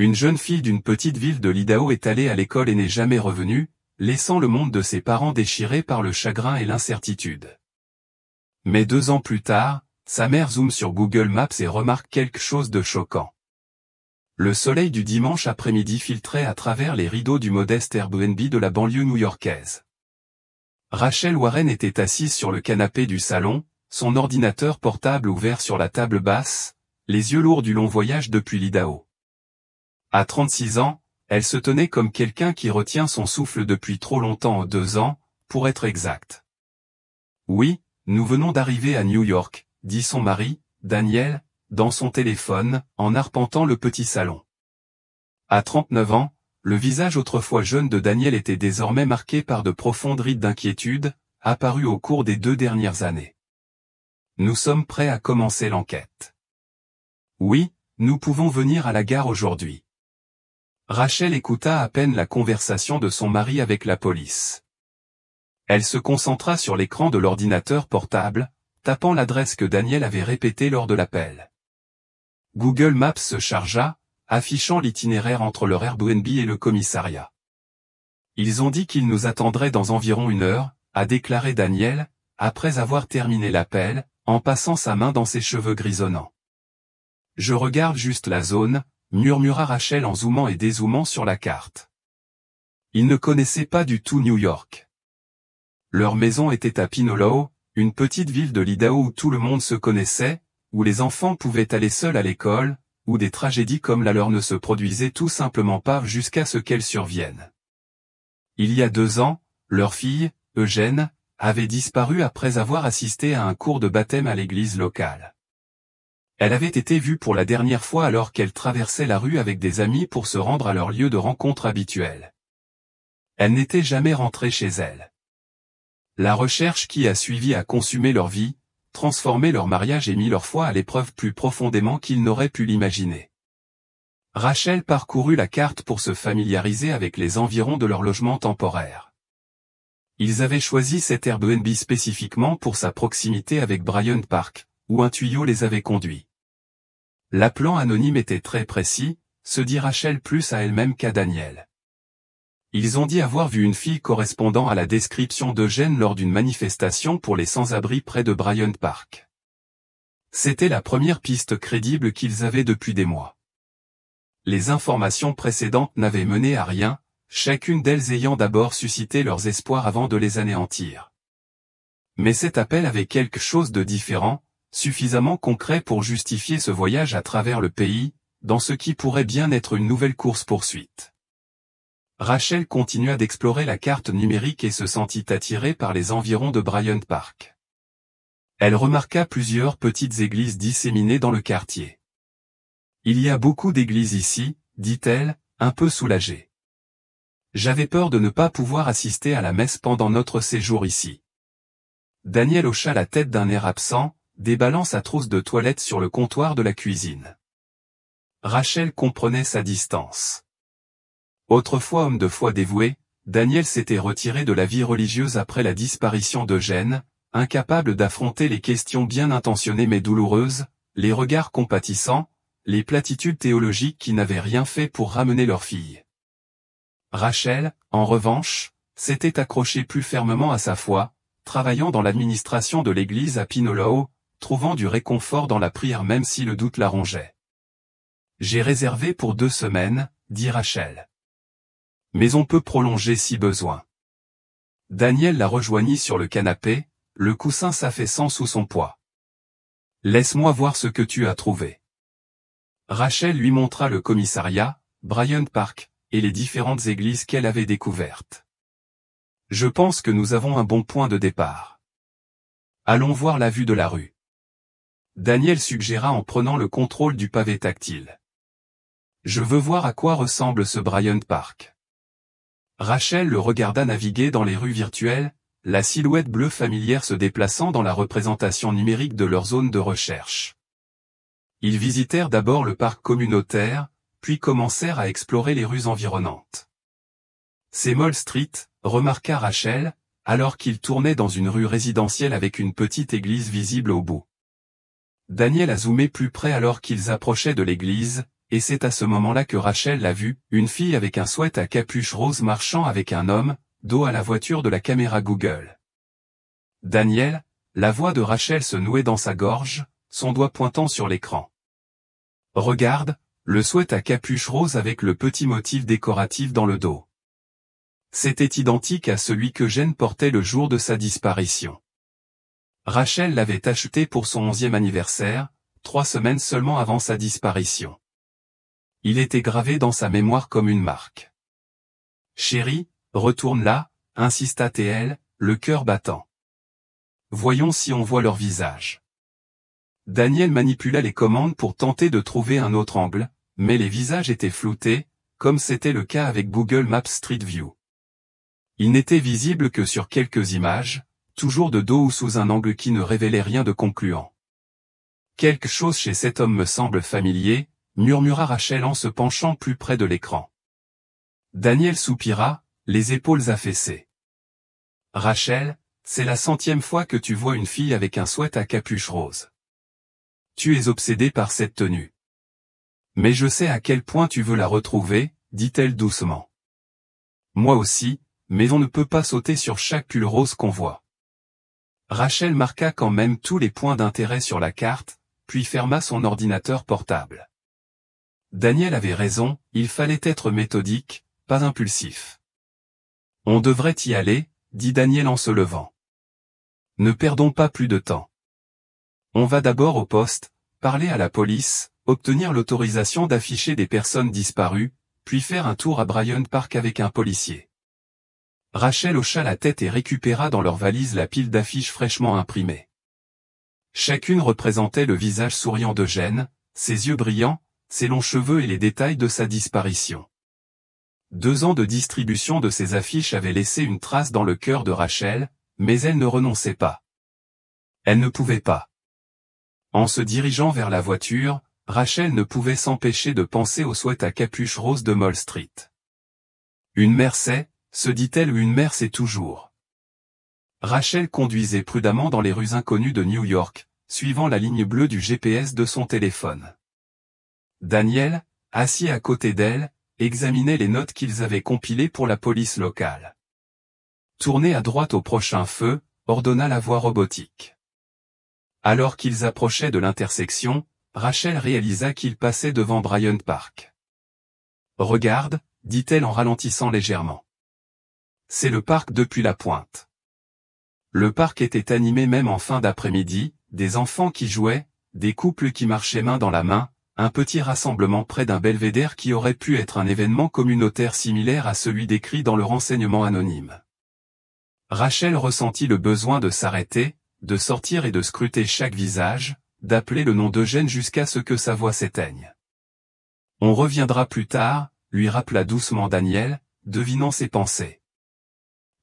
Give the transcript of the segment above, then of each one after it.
Une jeune fille d'une petite ville de l'Idaho est allée à l'école et n'est jamais revenue, laissant le monde de ses parents déchiré par le chagrin et l'incertitude. Mais 2 ans plus tard, sa mère zoome sur Google Maps et remarque quelque chose de choquant. Le soleil du dimanche après-midi filtrait à travers les rideaux du modeste Airbnb de la banlieue new-yorkaise. Rachel Warren était assise sur le canapé du salon, son ordinateur portable ouvert sur la table basse, les yeux lourds du long voyage depuis l'Idaho. À 36 ans, elle se tenait comme quelqu'un qui retient son souffle depuis trop longtemps, 2 ans, pour être exact. Oui, nous venons d'arriver à New York, dit son mari, Daniel, dans son téléphone, en arpentant le petit salon. À 39 ans, le visage autrefois jeune de Daniel était désormais marqué par de profondes rides d'inquiétude, apparues au cours des 2 dernières années. Nous sommes prêts à commencer l'enquête. Oui, nous pouvons venir à la gare aujourd'hui. Rachel écouta à peine la conversation de son mari avec la police. Elle se concentra sur l'écran de l'ordinateur portable, tapant l'adresse que Daniel avait répétée lors de l'appel. Google Maps se chargea, affichant l'itinéraire entre leur Airbnb et le commissariat. Ils ont dit qu'ils nous attendraient dans environ 1 heure, a déclaré Daniel, après avoir terminé l'appel, en passant sa main dans ses cheveux grisonnants. Je regarde juste la zone, murmura Rachel en zoomant et dézoomant sur la carte. Ils ne connaissaient pas du tout New York. Leur maison était à Pinolo, une petite ville de l'Idaho où tout le monde se connaissait, où les enfants pouvaient aller seuls à l'école, où des tragédies comme la leur ne se produisaient tout simplement pas jusqu'à ce qu'elles surviennent. Il y a 2 ans, leur fille, Eugène, avait disparu après avoir assisté à un cours de baptême à l'église locale. Elle avait été vue pour la dernière fois alors qu'elle traversait la rue avec des amis pour se rendre à leur lieu de rencontre habituel. Elle n'était jamais rentrée chez elle. La recherche qui a suivi a consumé leur vie, transformé leur mariage et mis leur foi à l'épreuve plus profondément qu'ils n'auraient pu l'imaginer. Rachel parcourut la carte pour se familiariser avec les environs de leur logement temporaire. Ils avaient choisi cet Airbnb spécifiquement pour sa proximité avec Bryant Park, où un tuyau les avait conduits. L'appelant anonyme était très précis, se dit Rachel plus à elle-même qu'à Daniel. Ils ont dit avoir vu une fille correspondant à la description d'Eugène lors d'une manifestation pour les sans-abri près de Bryant Park. C'était la première piste crédible qu'ils avaient depuis des mois. Les informations précédentes n'avaient mené à rien, chacune d'elles ayant d'abord suscité leurs espoirs avant de les anéantir. Mais cet appel avait quelque chose de différent, suffisamment concret pour justifier ce voyage à travers le pays, dans ce qui pourrait bien être une nouvelle course-poursuite. Rachel continua d'explorer la carte numérique et se sentit attirée par les environs de Bryant Park. Elle remarqua plusieurs petites églises disséminées dans le quartier. « Il y a beaucoup d'églises ici, dit-elle, un peu soulagée. J'avais peur de ne pas pouvoir assister à la messe pendant notre séjour ici. » Daniel hocha la tête d'un air absent, déballant sa trousse de toilette sur le comptoir de la cuisine. Rachel comprenait sa distance. Autrefois homme de foi dévoué, Daniel s'était retiré de la vie religieuse après la disparition d'Eugène, incapable d'affronter les questions bien intentionnées mais douloureuses, les regards compatissants, les platitudes théologiques qui n'avaient rien fait pour ramener leur fille. Rachel, en revanche, s'était accrochée plus fermement à sa foi, travaillant dans l'administration de l'église à Pinolo, trouvant du réconfort dans la prière même si le doute la rongeait. « J'ai réservé pour 2 semaines, dit Rachel. Mais on peut prolonger si besoin. » Daniel la rejoignit sur le canapé, le coussin s'affaissant sous son poids. « Laisse-moi voir ce que tu as trouvé. » Rachel lui montra le commissariat, Bryant Park, et les différentes églises qu'elle avait découvertes. « Je pense que nous avons un bon point de départ. Allons voir la vue de la rue. » Daniel suggéra en prenant le contrôle du pavé tactile. « Je veux voir à quoi ressemble ce Bryant Park. » Rachel le regarda naviguer dans les rues virtuelles, la silhouette bleue familière se déplaçant dans la représentation numérique de leur zone de recherche. Ils visitèrent d'abord le parc communautaire, puis commencèrent à explorer les rues environnantes. « C'est Mall Street, » remarqua Rachel, alors qu'ils tournaient dans une rue résidentielle avec une petite église visible au bout. Daniel a zoomé plus près alors qu'ils approchaient de l'église, et c'est à ce moment-là que Rachel l'a vue, une fille avec un sweat à capuche rose marchant avec un homme, dos à la voiture de la caméra Google. Daniel, la voix de Rachel se nouait dans sa gorge, son doigt pointant sur l'écran. Regarde, le sweat à capuche rose avec le petit motif décoratif dans le dos. C'était identique à celui que Jen portait le jour de sa disparition. Rachel l'avait acheté pour son 11e anniversaire, 3 semaines seulement avant sa disparition. Il était gravé dans sa mémoire comme une marque. Chérie, retourne là, insista TL, le cœur battant. Voyons si on voit leur visage. Daniel manipula les commandes pour tenter de trouver un autre angle, mais les visages étaient floutés, comme c'était le cas avec Google Maps Street View. Ils n'étaient visibles que sur quelques images, toujours de dos ou sous un angle qui ne révélait rien de concluant. Quelque chose chez cet homme me semble familier, murmura Rachel en se penchant plus près de l'écran. Daniel soupira, les épaules affaissées. Rachel, c'est la 100e fois que tu vois une fille avec un sweat à capuche rose. Tu es obsédée par cette tenue. Mais je sais à quel point tu veux la retrouver, dit-elle doucement. Moi aussi, mais on ne peut pas sauter sur chaque pull rose qu'on voit. Rachel marqua quand même tous les points d'intérêt sur la carte, puis ferma son ordinateur portable. Daniel avait raison, il fallait être méthodique, pas impulsif. On devrait y aller, dit Daniel en se levant. Ne perdons pas plus de temps. On va d'abord au poste, parler à la police, obtenir l'autorisation d'afficher des personnes disparues, puis faire un tour à Bryant Park avec un policier. Rachel hocha la tête et récupéra dans leur valise la pile d'affiches fraîchement imprimées. Chacune représentait le visage souriant de Jen, ses yeux brillants, ses longs cheveux et les détails de sa disparition. 2 ans de distribution de ces affiches avaient laissé une trace dans le cœur de Rachel, mais elle ne renonçait pas. Elle ne pouvait pas. En se dirigeant vers la voiture, Rachel ne pouvait s'empêcher de penser au sweat à capuche rose de Mall Street. Une mère sait, se dit-elle, ou une mère sait toujours. Rachel conduisait prudemment dans les rues inconnues de New York, suivant la ligne bleue du GPS de son téléphone. Daniel, assis à côté d'elle, examinait les notes qu'ils avaient compilées pour la police locale. Tournez à droite au prochain feu, ordonna la voix robotique. Alors qu'ils approchaient de l'intersection, Rachel réalisa qu'ils passaient devant Bryant Park. Regarde, dit-elle en ralentissant légèrement. C'est le parc depuis la pointe. Le parc était animé même en fin d'après-midi, des enfants qui jouaient, des couples qui marchaient main dans la main, un petit rassemblement près d'un belvédère qui aurait pu être un événement communautaire similaire à celui décrit dans le renseignement anonyme. Rachel ressentit le besoin de s'arrêter, de sortir et de scruter chaque visage, d'appeler le nom d'Eugène jusqu'à ce que sa voix s'éteigne. On reviendra plus tard, lui rappela doucement Daniel, devinant ses pensées.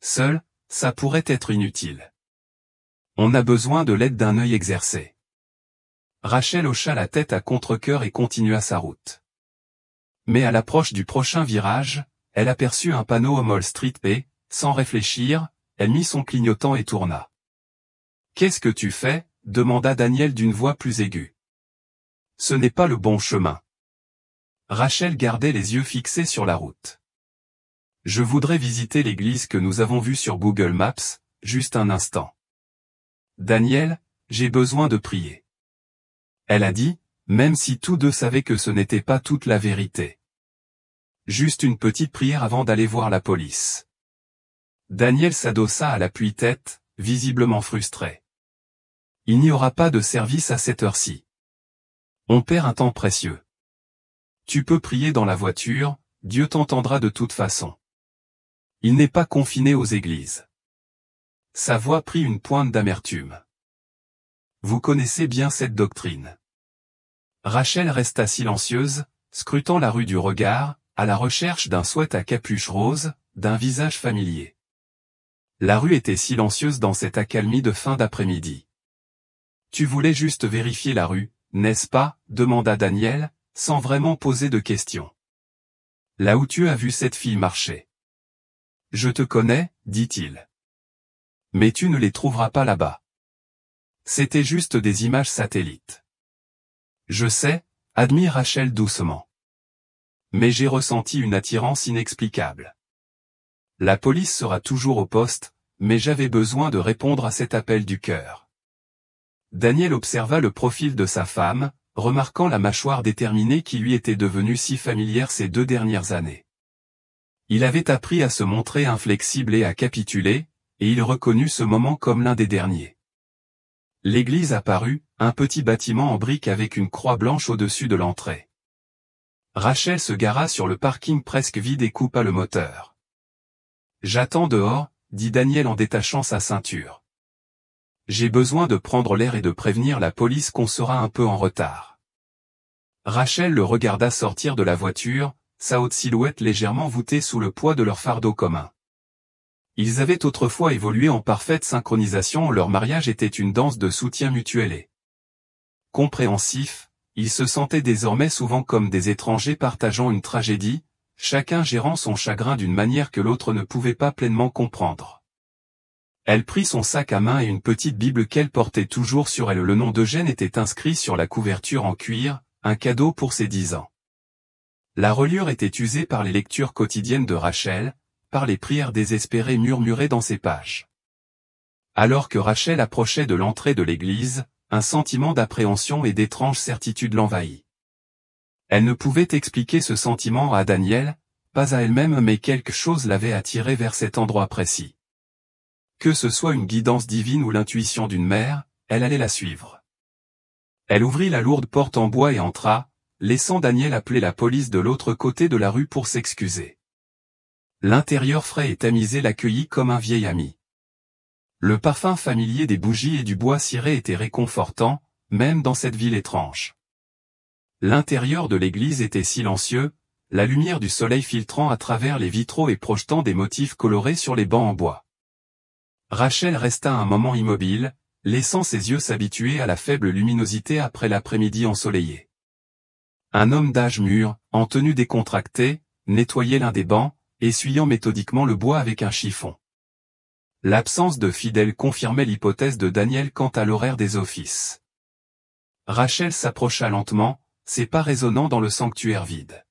Seul, ça pourrait être inutile. On a besoin de l'aide d'un œil exercé. Rachel hocha la tête à contre-cœur et continua sa route. Mais à l'approche du prochain virage, elle aperçut un panneau au Mall Street et, sans réfléchir, elle mit son clignotant et tourna. « Qu'est-ce que tu fais ?» demanda Daniel d'une voix plus aiguë. « Ce n'est pas le bon chemin. » Rachel gardait les yeux fixés sur la route. « Je voudrais visiter l'église que nous avons vue sur Google Maps, juste un instant. »« Daniel, j'ai besoin de prier. » Elle a dit, même si tous deux savaient que ce n'était pas toute la vérité. Juste une petite prière avant d'aller voir la police. Daniel s'adossa à l'appui-tête, visiblement frustré. Il n'y aura pas de service à cette heure-ci. On perd un temps précieux. Tu peux prier dans la voiture, Dieu t'entendra de toute façon. Il n'est pas confiné aux églises. Sa voix prit une pointe d'amertume. Vous connaissez bien cette doctrine. Rachel resta silencieuse, scrutant la rue du regard, à la recherche d'un sweat à capuche rose, d'un visage familier. La rue était silencieuse dans cette accalmie de fin d'après-midi. Tu voulais juste vérifier la rue, n'est-ce pas, demanda Daniel, sans vraiment poser de questions. Là où tu as vu cette fille marcher. Je te connais, dit-il. Mais tu ne les trouveras pas là-bas. C'était juste des images satellites. Je sais, admit Rachel doucement. Mais j'ai ressenti une attirance inexplicable. La police sera toujours au poste, mais j'avais besoin de répondre à cet appel du cœur. Daniel observa le profil de sa femme, remarquant la mâchoire déterminée qui lui était devenue si familière ces 2 dernières années. Il avait appris à se montrer inflexible et à capituler, et il reconnut ce moment comme l'un des derniers. L'église apparut, un petit bâtiment en briques avec une croix blanche au-dessus de l'entrée. Rachel se gara sur le parking presque vide et coupa le moteur. « J'attends dehors », dit Daniel en détachant sa ceinture. « J'ai besoin de prendre l'air et de prévenir la police qu'on sera un peu en retard. » Rachel le regarda sortir de la voiture, sa haute silhouette légèrement voûtée sous le poids de leur fardeau commun. Ils avaient autrefois évolué en parfaite synchronisation, leur mariage était une danse de soutien mutuel et compréhensif, ils se sentaient désormais souvent comme des étrangers partageant une tragédie, chacun gérant son chagrin d'une manière que l'autre ne pouvait pas pleinement comprendre. Elle prit son sac à main et une petite Bible qu'elle portait toujours sur elle. Le nom d'Eugène était inscrit sur la couverture en cuir, un cadeau pour ses 10 ans. La reliure était usée par les lectures quotidiennes de Rachel, par les prières désespérées murmurées dans ses pages. Alors que Rachel approchait de l'entrée de l'église, un sentiment d'appréhension et d'étrange certitude l'envahit. Elle ne pouvait expliquer ce sentiment à Daniel, pas à elle-même, mais quelque chose l'avait attirée vers cet endroit précis. Que ce soit une guidance divine ou l'intuition d'une mère, elle allait la suivre. Elle ouvrit la lourde porte en bois et entra, laissant Daniel appeler la police de l'autre côté de la rue pour s'excuser. L'intérieur frais et tamisé l'accueillit comme un vieil ami. Le parfum familier des bougies et du bois ciré était réconfortant, même dans cette ville étrange. L'intérieur de l'église était silencieux, la lumière du soleil filtrant à travers les vitraux et projetant des motifs colorés sur les bancs en bois. Rachel resta un moment immobile, laissant ses yeux s'habituer à la faible luminosité après l'après-midi ensoleillé. Un homme d'âge mûr, en tenue décontractée, nettoyait l'un des bancs, essuyant méthodiquement le bois avec un chiffon. L'absence de fidèles confirmait l'hypothèse de Daniel quant à l'horaire des offices. Rachel s'approcha lentement, ses pas résonnant dans le sanctuaire vide.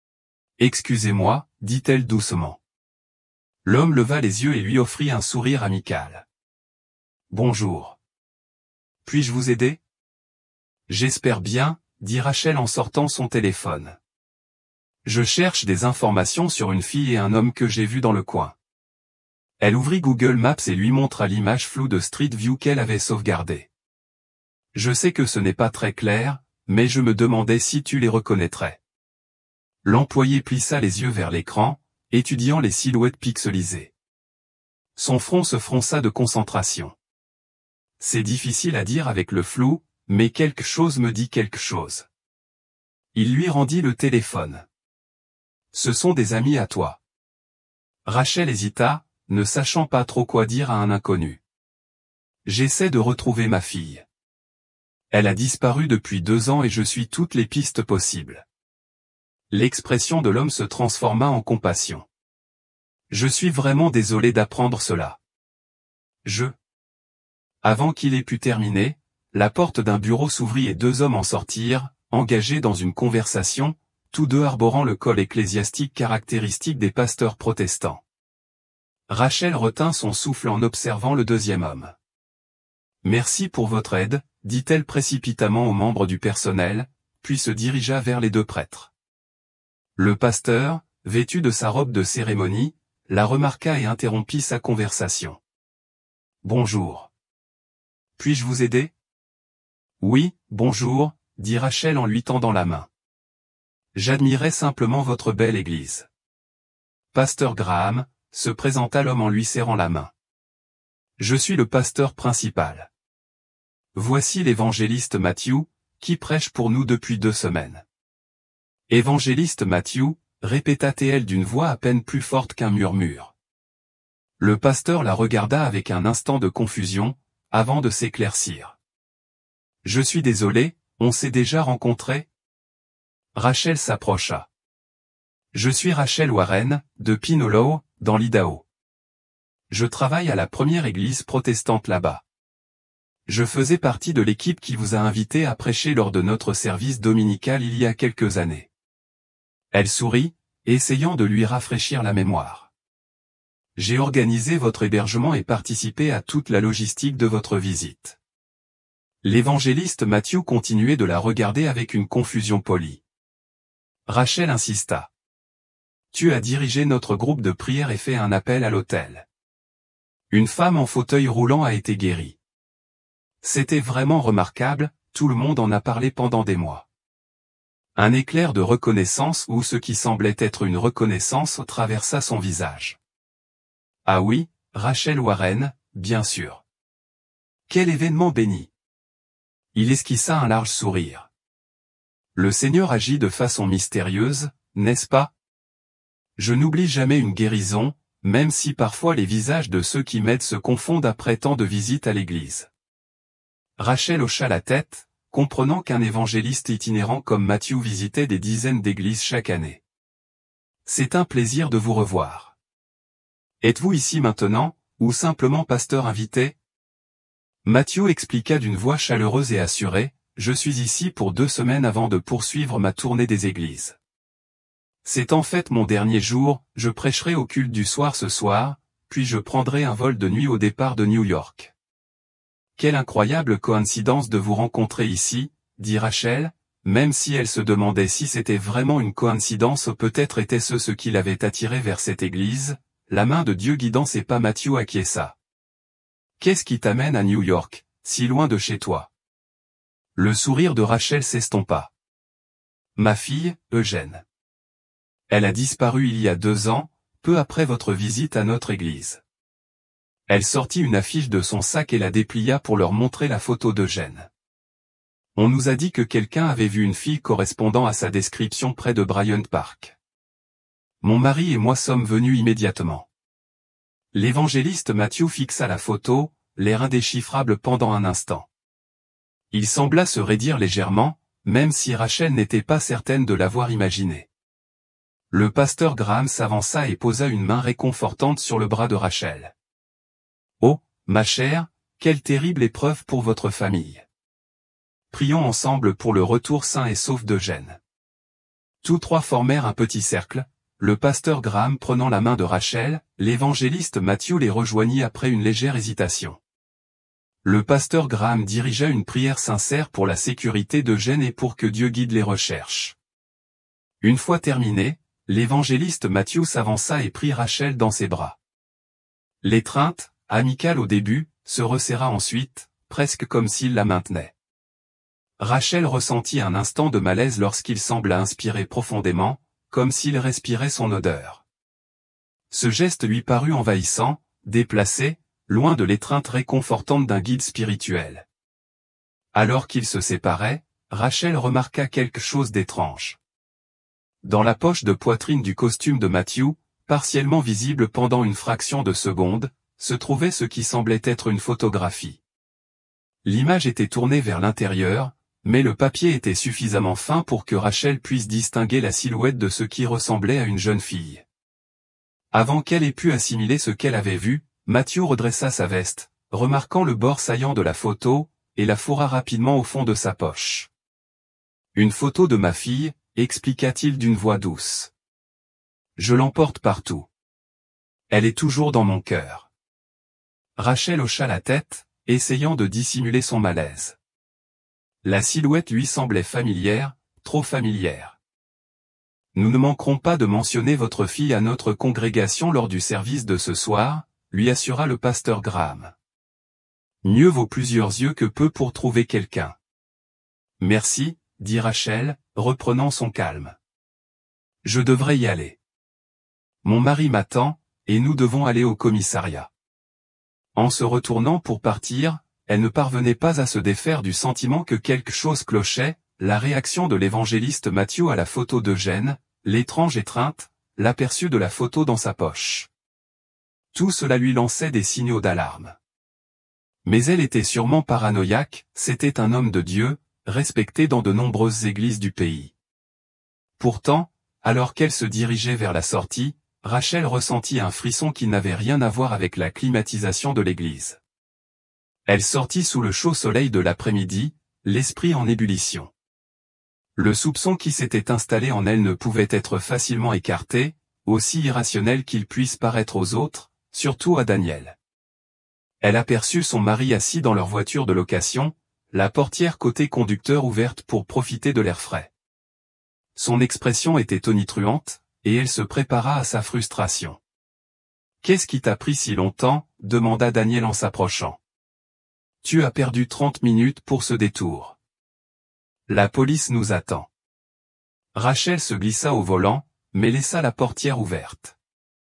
« Excusez-moi, dit-elle doucement. » L'homme leva les yeux et lui offrit un sourire amical. « Bonjour. Puis-je vous aider ? » « J'espère bien, » dit Rachel en sortant son téléphone. « Je cherche des informations sur une fille et un homme que j'ai vus dans le coin. » Elle ouvrit Google Maps et lui montra l'image floue de Street View qu'elle avait sauvegardée. « Je sais que ce n'est pas très clair, mais je me demandais si tu les reconnaîtrais. » L'employé plissa les yeux vers l'écran, étudiant les silhouettes pixelisées. Son front se fronça de concentration. « C'est difficile à dire avec le flou, mais quelque chose me dit quelque chose. » Il lui rendit le téléphone. « Ce sont des amis à toi. » Rachel hésita, ne sachant pas trop quoi dire à un inconnu. « J'essaie de retrouver ma fille. Elle a disparu depuis 2 ans et je suis toutes les pistes possibles. » L'expression de l'homme se transforma en compassion. « Je suis vraiment désolé d'apprendre cela. Avant qu'il ait pu terminer, la porte d'un bureau s'ouvrit et 2 hommes en sortirent, engagés dans une conversation, tous 2 arborant le col ecclésiastique caractéristique des pasteurs protestants. Rachel retint son souffle en observant le 2e homme. « Merci pour votre aide, » dit-elle précipitamment aux membres du personnel, puis se dirigea vers les 2 prêtres. Le pasteur, vêtu de sa robe de cérémonie, la remarqua et interrompit sa conversation. « Bonjour. Puis-je vous aider ? » « Oui, bonjour, » dit Rachel en lui tendant la main. « J'admirais simplement votre belle église. » Pasteur Graham, se présenta l'homme en lui serrant la main. « Je suis le pasteur principal. Voici l'évangéliste Matthew, qui prêche pour nous depuis 2 semaines. » « Évangéliste Matthew, » répéta-t-elle d'une voix à peine plus forte qu'un murmure. Le pasteur la regarda avec un instant de confusion, avant de s'éclaircir. « Je suis désolé, on s'est déjà rencontrés ? » Rachel s'approcha. « Je suis Rachel Warren, de Pine Hollow, dans l'Idaho. Je travaille à la première église protestante là-bas. Je faisais partie de l'équipe qui vous a invité à prêcher lors de notre service dominical il y a quelques années. » Elle sourit, essayant de lui rafraîchir la mémoire. J'ai organisé votre hébergement et participé à toute la logistique de votre visite. L'évangéliste Matthieu continuait de la regarder avec une confusion polie. Rachel insista. Tu as dirigé notre groupe de prière et fait un appel à l'autel. Une femme en fauteuil roulant a été guérie. C'était vraiment remarquable, tout le monde en a parlé pendant des mois. Un éclair de reconnaissance ou ce qui semblait être une reconnaissance traversa son visage. Ah oui, Rachel Warren, bien sûr. Quel événement béni! Il esquissa un large sourire. Le Seigneur agit de façon mystérieuse, n'est-ce pas? Je n'oublie jamais une guérison, même si parfois les visages de ceux qui m'aident se confondent après tant de visites à l'église. Rachel hocha la tête, comprenant qu'un évangéliste itinérant comme Matthieu visitait des dizaines d'églises chaque année. C'est un plaisir de vous revoir. Êtes-vous ici maintenant, ou simplement pasteur invité? Matthieu expliqua d'une voix chaleureuse et assurée, je suis ici pour 2 semaines avant de poursuivre ma tournée des églises. C'est en fait mon dernier jour, je prêcherai au culte du soir ce soir, puis je prendrai un vol de nuit au départ de New York. Quelle incroyable coïncidence de vous rencontrer ici, dit Rachel, même si elle se demandait si c'était vraiment une coïncidence ou peut-être était-ce ce qui l'avait attiré vers cette église, la main de Dieu guidant ses pas. Matthieu acquiesça. Qu'est-ce qui t'amène à New York, si loin de chez toi? Le sourire de Rachel s'estompa. Ma fille, Eugène. Elle a disparu il y a 2 ans, peu après votre visite à notre église. Elle sortit une affiche de son sac et la déplia pour leur montrer la photo d'Eugène. On nous a dit que quelqu'un avait vu une fille correspondant à sa description près de Bryant Park. Mon mari et moi sommes venus immédiatement. L'évangéliste Matthieu fixa la photo, l'air indéchiffrable pendant un instant. Il sembla se raidir légèrement, même si Rachel n'était pas certaine de l'avoir imaginé. Le pasteur Graham s'avança et posa une main réconfortante sur le bras de Rachel. Oh, ma chère, quelle terrible épreuve pour votre famille. Prions ensemble pour le retour sain et sauf d'Eugène. Tous 3 formèrent un petit cercle, le pasteur Graham prenant la main de Rachel, l'évangéliste Matthieu les rejoignit après une légère hésitation. Le pasteur Graham dirigea une prière sincère pour la sécurité d'Eugène et pour que Dieu guide les recherches. Une fois terminé, l'évangéliste Matthieu s'avança et prit Rachel dans ses bras. L'étreinte, amicale au début, se resserra ensuite, presque comme s'il la maintenait. Rachel ressentit un instant de malaise lorsqu'il sembla inspirer profondément, comme s'il respirait son odeur. Ce geste lui parut envahissant, déplacé, loin de l'étreinte réconfortante d'un guide spirituel. Alors qu'ils se séparaient, Rachel remarqua quelque chose d'étrange. Dans la poche de poitrine du costume de Matthieu, partiellement visible pendant une fraction de seconde, se trouvait ce qui semblait être une photographie. L'image était tournée vers l'intérieur, mais le papier était suffisamment fin pour que Rachel puisse distinguer la silhouette de ce qui ressemblait à une jeune fille. Avant qu'elle ait pu assimiler ce qu'elle avait vu, Matthieu redressa sa veste, remarquant le bord saillant de la photo, et la fourra rapidement au fond de sa poche. Une photo de ma fille, expliqua-t-il d'une voix douce. Je l'emporte partout. Elle est toujours dans mon cœur. Rachel hocha la tête, essayant de dissimuler son malaise. La silhouette lui semblait familière, trop familière. Nous ne manquerons pas de mentionner votre fille à notre congrégation lors du service de ce soir, lui assura le pasteur Graham. Mieux vaut plusieurs yeux que peu pour trouver quelqu'un. Merci, dit Rachel, reprenant son calme. Je devrais y aller. Mon mari m'attend, et nous devons aller au commissariat. En se retournant pour partir, elle ne parvenait pas à se défaire du sentiment que quelque chose clochait, la réaction de l'évangéliste Matthieu à la photo d'Eugène, l'étrange étreinte, l'aperçu de la photo dans sa poche. Tout cela lui lançait des signaux d'alarme. Mais elle était sûrement paranoïaque, c'était un homme de Dieu, respecté dans de nombreuses églises du pays. Pourtant, alors qu'elle se dirigeait vers la sortie, Rachel ressentit un frisson qui n'avait rien à voir avec la climatisation de l'église. Elle sortit sous le chaud soleil de l'après-midi, l'esprit en ébullition. Le soupçon qui s'était installé en elle ne pouvait être facilement écarté, aussi irrationnel qu'il puisse paraître aux autres, surtout à Daniel. Elle aperçut son mari assis dans leur voiture de location, la portière côté conducteur ouverte pour profiter de l'air frais. Son expression était tonitruante, et elle se prépara à sa frustration. « Qu'est-ce qui t'a pris si longtemps ?» demanda Daniel en s'approchant. « Tu as perdu 30 minutes pour ce détour. La police nous attend. » Rachel se glissa au volant, mais laissa la portière ouverte.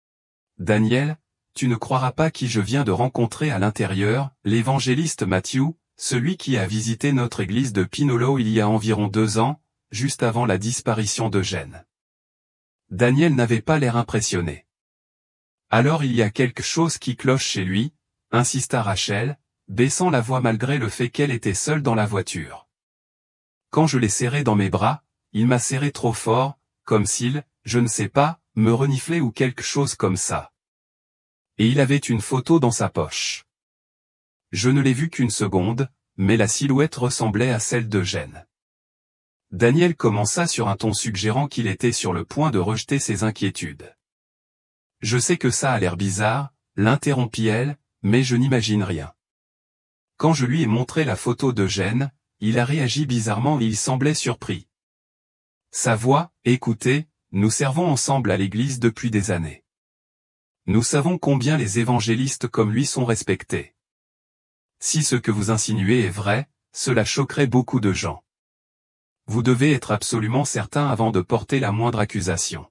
« Daniel, tu ne croiras pas qui je viens de rencontrer à l'intérieur, l'évangéliste Matthew, celui qui a visité notre église de Pinolo il y a environ 2 ans, juste avant la disparition d'Eugène. » Daniel n'avait pas l'air impressionné. « Alors il y a quelque chose qui cloche chez lui, » insista Rachel, baissant la voix malgré le fait qu'elle était seule dans la voiture. « Quand je l'ai serré dans mes bras, il m'a serré trop fort, comme s'il, je ne sais pas, me reniflait ou quelque chose comme ça. Et il avait une photo dans sa poche. Je ne l'ai vu qu'une seconde, mais la silhouette ressemblait à celle d'Eugène. » Daniel commença sur un ton suggérant qu'il était sur le point de rejeter ses inquiétudes. « Je sais que ça a l'air bizarre, » l'interrompit-elle, mais je n'imagine rien. Quand je lui ai montré la photo d'Eugène, il a réagi bizarrement et il semblait surpris. Sa voix, écoutez, nous servons ensemble à l'église depuis des années. Nous savons combien les évangélistes comme lui sont respectés. Si ce que vous insinuez est vrai, cela choquerait beaucoup de gens. Vous devez être absolument certain avant de porter la moindre accusation.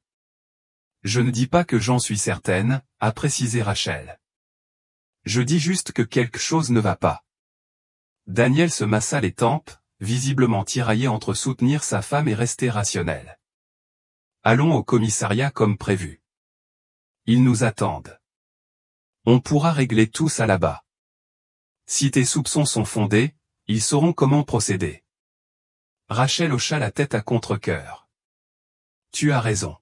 Je ne dis pas que j'en suis certaine, a précisé Rachel. Je dis juste que quelque chose ne va pas. Daniel se massa les tempes, visiblement tiraillé entre soutenir sa femme et rester rationnel. Allons au commissariat comme prévu. Ils nous attendent. On pourra régler tout ça là-bas. Si tes soupçons sont fondés, ils sauront comment procéder. Rachel hocha la tête à contre-cœur. Tu as raison.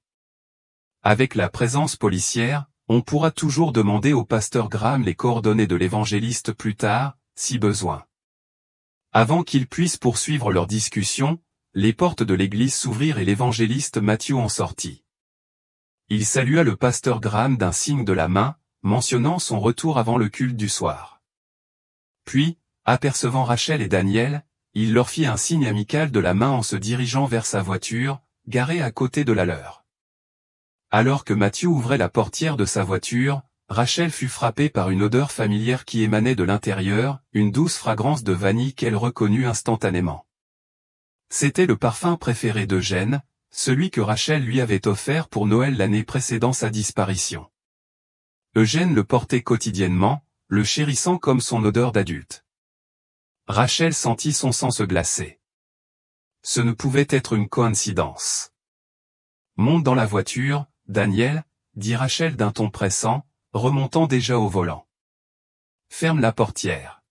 Avec la présence policière, on pourra toujours demander au pasteur Graham les coordonnées de l'évangéliste plus tard, si besoin. Avant qu'ils puissent poursuivre leur discussion, les portes de l'église s'ouvrirent et l'évangéliste Matthew en sortit. Il salua le pasteur Graham d'un signe de la main, mentionnant son retour avant le culte du soir. Puis, apercevant Rachel et Daniel, il leur fit un signe amical de la main en se dirigeant vers sa voiture, garée à côté de la leur. Alors que Matthew ouvrait la portière de sa voiture, Rachel fut frappée par une odeur familière qui émanait de l'intérieur, une douce fragrance de vanille qu'elle reconnut instantanément. C'était le parfum préféré d'Eugène, celui que Rachel lui avait offert pour Noël l'année précédant sa disparition. Eugène le portait quotidiennement, le chérissant comme son odeur d'adulte. Rachel sentit son sang se glacer. Ce ne pouvait être une coïncidence. « Monte dans la voiture, Daniel, » dit Rachel d'un ton pressant, remontant déjà au volant. « Ferme la portière. »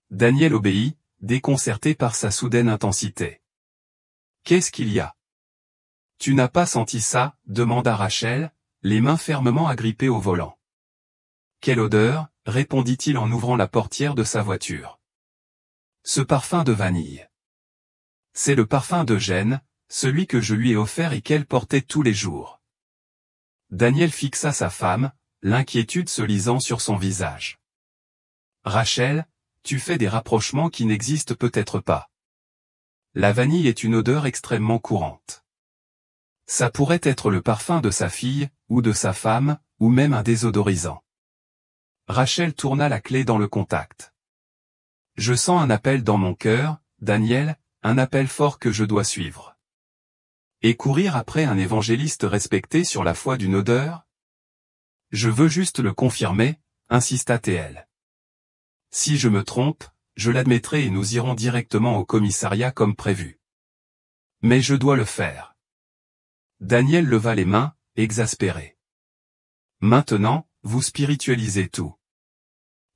Daniel obéit, déconcerté par sa soudaine intensité. « Qu'est-ce qu'il y a ? » « Tu n'as pas senti ça ?» demanda Rachel, les mains fermement agrippées au volant. « Quelle odeur ?» répondit-il en ouvrant la portière de sa voiture. « Ce parfum de vanille. C'est le parfum d'Eugène, celui que je lui ai offert et qu'elle portait tous les jours. » Daniel fixa sa femme, l'inquiétude se lisant sur son visage. « Rachel, tu fais des rapprochements qui n'existent peut-être pas. La vanille est une odeur extrêmement courante. Ça pourrait être le parfum de sa fille, ou de sa femme, ou même un désodorisant. » Rachel tourna la clé dans le contact. « Je sens un appel dans mon cœur, Daniel, un appel fort que je dois suivre. Et courir après un évangéliste respecté sur la foi d'une odeur ? Je veux juste le confirmer, » insista-t-elle. « Si je me trompe, je l'admettrai et nous irons directement au commissariat comme prévu. Mais je dois le faire. » Daniel leva les mains, exaspéré. « Maintenant, vous spiritualisez tout.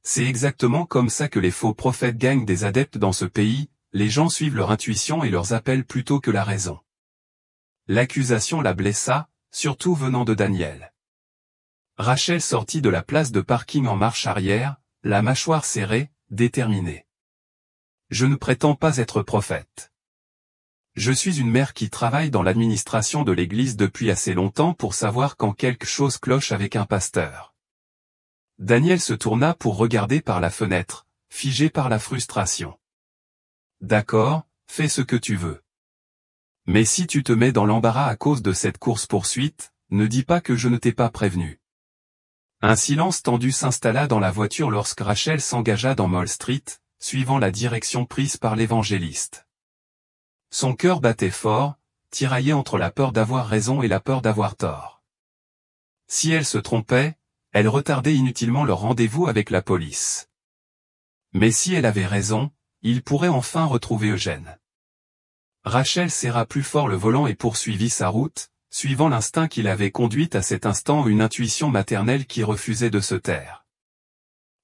C'est exactement comme ça que les faux prophètes gagnent des adeptes dans ce pays, les gens suivent leur intuition et leurs appels plutôt que la raison. » L'accusation la blessa, surtout venant de Daniel. Rachel sortit de la place de parking en marche arrière, la mâchoire serrée, déterminée. « Je ne prétends pas être prophète. Je suis une mère qui travaille dans l'administration de l'église depuis assez longtemps pour savoir quand quelque chose cloche avec un pasteur. Daniel se tourna pour regarder par la fenêtre, figé par la frustration. D'accord, fais ce que tu veux. Mais si tu te mets dans l'embarras à cause de cette course-poursuite, ne dis pas que je ne t'ai pas prévenu. Un silence tendu s'installa dans la voiture lorsque Rachel s'engagea dans Mall Street, suivant la direction prise par l'évangéliste. Son cœur battait fort, tiraillé entre la peur d'avoir raison et la peur d'avoir tort. Si elle se trompait, elle retardait inutilement leur rendez-vous avec la police. Mais si elle avait raison, il pourrait enfin retrouver Eugène. Rachel serra plus fort le volant et poursuivit sa route, suivant l'instinct qui l'avait conduite à cet instant, une intuition maternelle qui refusait de se taire.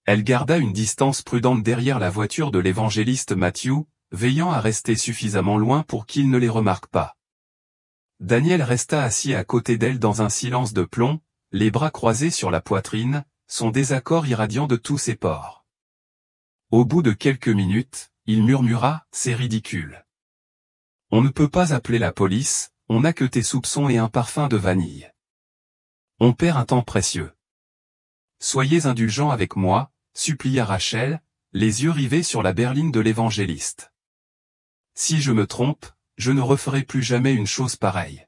Elle garda une distance prudente derrière la voiture de l'évangéliste Matthew, veillant à rester suffisamment loin pour qu'il ne les remarque pas. Daniel resta assis à côté d'elle dans un silence de plomb, les bras croisés sur la poitrine, son désaccord irradiant de tous ses pores. Au bout de quelques minutes, il murmura « C'est ridicule. On ne peut pas appeler la police, on n'a que tes soupçons et un parfum de vanille. On perd un temps précieux. Soyez indulgents avec moi, supplia Rachel, les yeux rivés sur la berline de l'évangéliste. Si je me trompe, je ne referai plus jamais une chose pareille.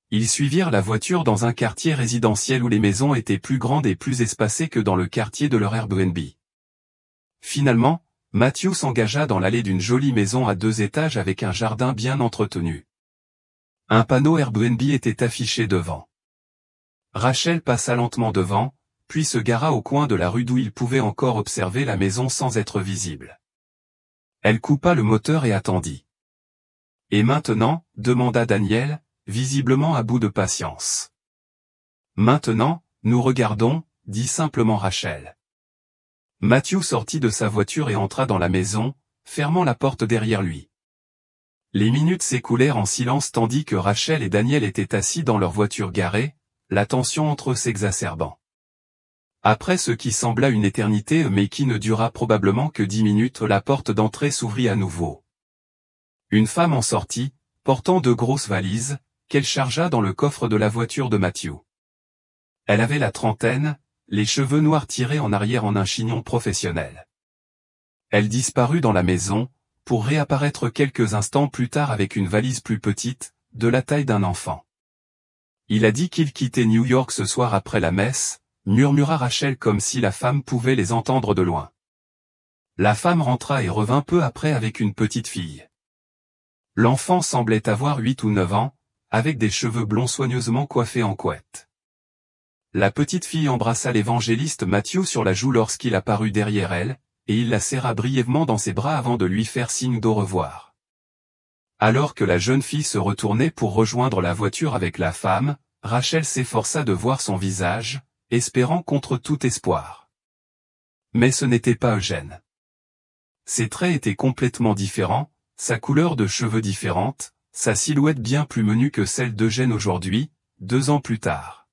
Ils suivirent la voiture dans un quartier résidentiel où les maisons étaient plus grandes et plus espacées que dans le quartier de leur Airbnb. Finalement, Matthew s'engagea dans l'allée d'une jolie maison à 2 étages avec un jardin bien entretenu. Un panneau Airbnb était affiché devant. Rachel passa lentement devant, puis se gara au coin de la rue d'où il pouvait encore observer la maison sans être visible. Elle coupa le moteur et attendit. « Et maintenant ?» demanda Daniel, visiblement à bout de patience. « Maintenant, nous regardons » dit simplement Rachel. Matthew sortit de sa voiture et entra dans la maison, fermant la porte derrière lui. Les minutes s'écoulèrent en silence tandis que Rachel et Daniel étaient assis dans leur voiture garée, la tension entre eux s'exacerbant. Après ce qui sembla une éternité mais qui ne dura probablement que 10 minutes, la porte d'entrée s'ouvrit à nouveau. Une femme en sortit, portant 2 grosses valises, qu'elle chargea dans le coffre de la voiture de Matthew. Elle avait la trentaine, les cheveux noirs tirés en arrière en un chignon professionnel. Elle disparut dans la maison, pour réapparaître quelques instants plus tard avec une valise plus petite, de la taille d'un enfant. Il a dit qu'il quittait New York ce soir après la messe, murmura Rachel comme si la femme pouvait les entendre de loin. La femme rentra et revint peu après avec une petite fille. L'enfant semblait avoir 8 ou 9 ans, avec des cheveux blonds soigneusement coiffés en couette. La petite fille embrassa l'évangéliste Matthew sur la joue lorsqu'il apparut derrière elle, et il la serra brièvement dans ses bras avant de lui faire signe d'au revoir. Alors que la jeune fille se retournait pour rejoindre la voiture avec la femme, Rachel s'efforça de voir son visage, espérant contre tout espoir. Mais ce n'était pas Eugène. Ses traits étaient complètement différents, sa couleur de cheveux différente, sa silhouette bien plus menue que celle d'Eugène aujourd'hui, 2 ans plus tard.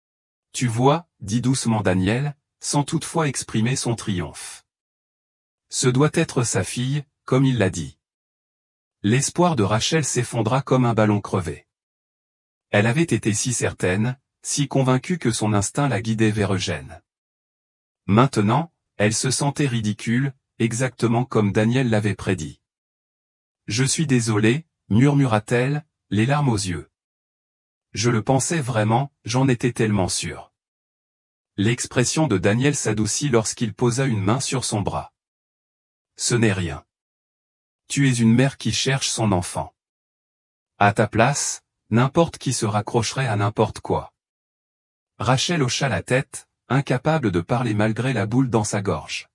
« Tu vois, » dit doucement Daniel, sans toutefois exprimer son triomphe. « Ce doit être sa fille, comme il l'a dit. » L'espoir de Rachel s'effondra comme un ballon crevé. Elle avait été si certaine, si convaincue que son instinct la guidait vers Eugène. Maintenant, elle se sentait ridicule, exactement comme Daniel l'avait prédit. « Je suis désolée, » murmura-t-elle, les larmes aux yeux. « Je le pensais vraiment, j'en étais tellement sûre. » L'expression de Daniel s'adoucit lorsqu'il posa une main sur son bras. « Ce n'est rien. Tu es une mère qui cherche son enfant. À ta place, n'importe qui se raccrocherait à n'importe quoi. » Rachel hocha la tête, incapable de parler malgré la boule dans sa gorge.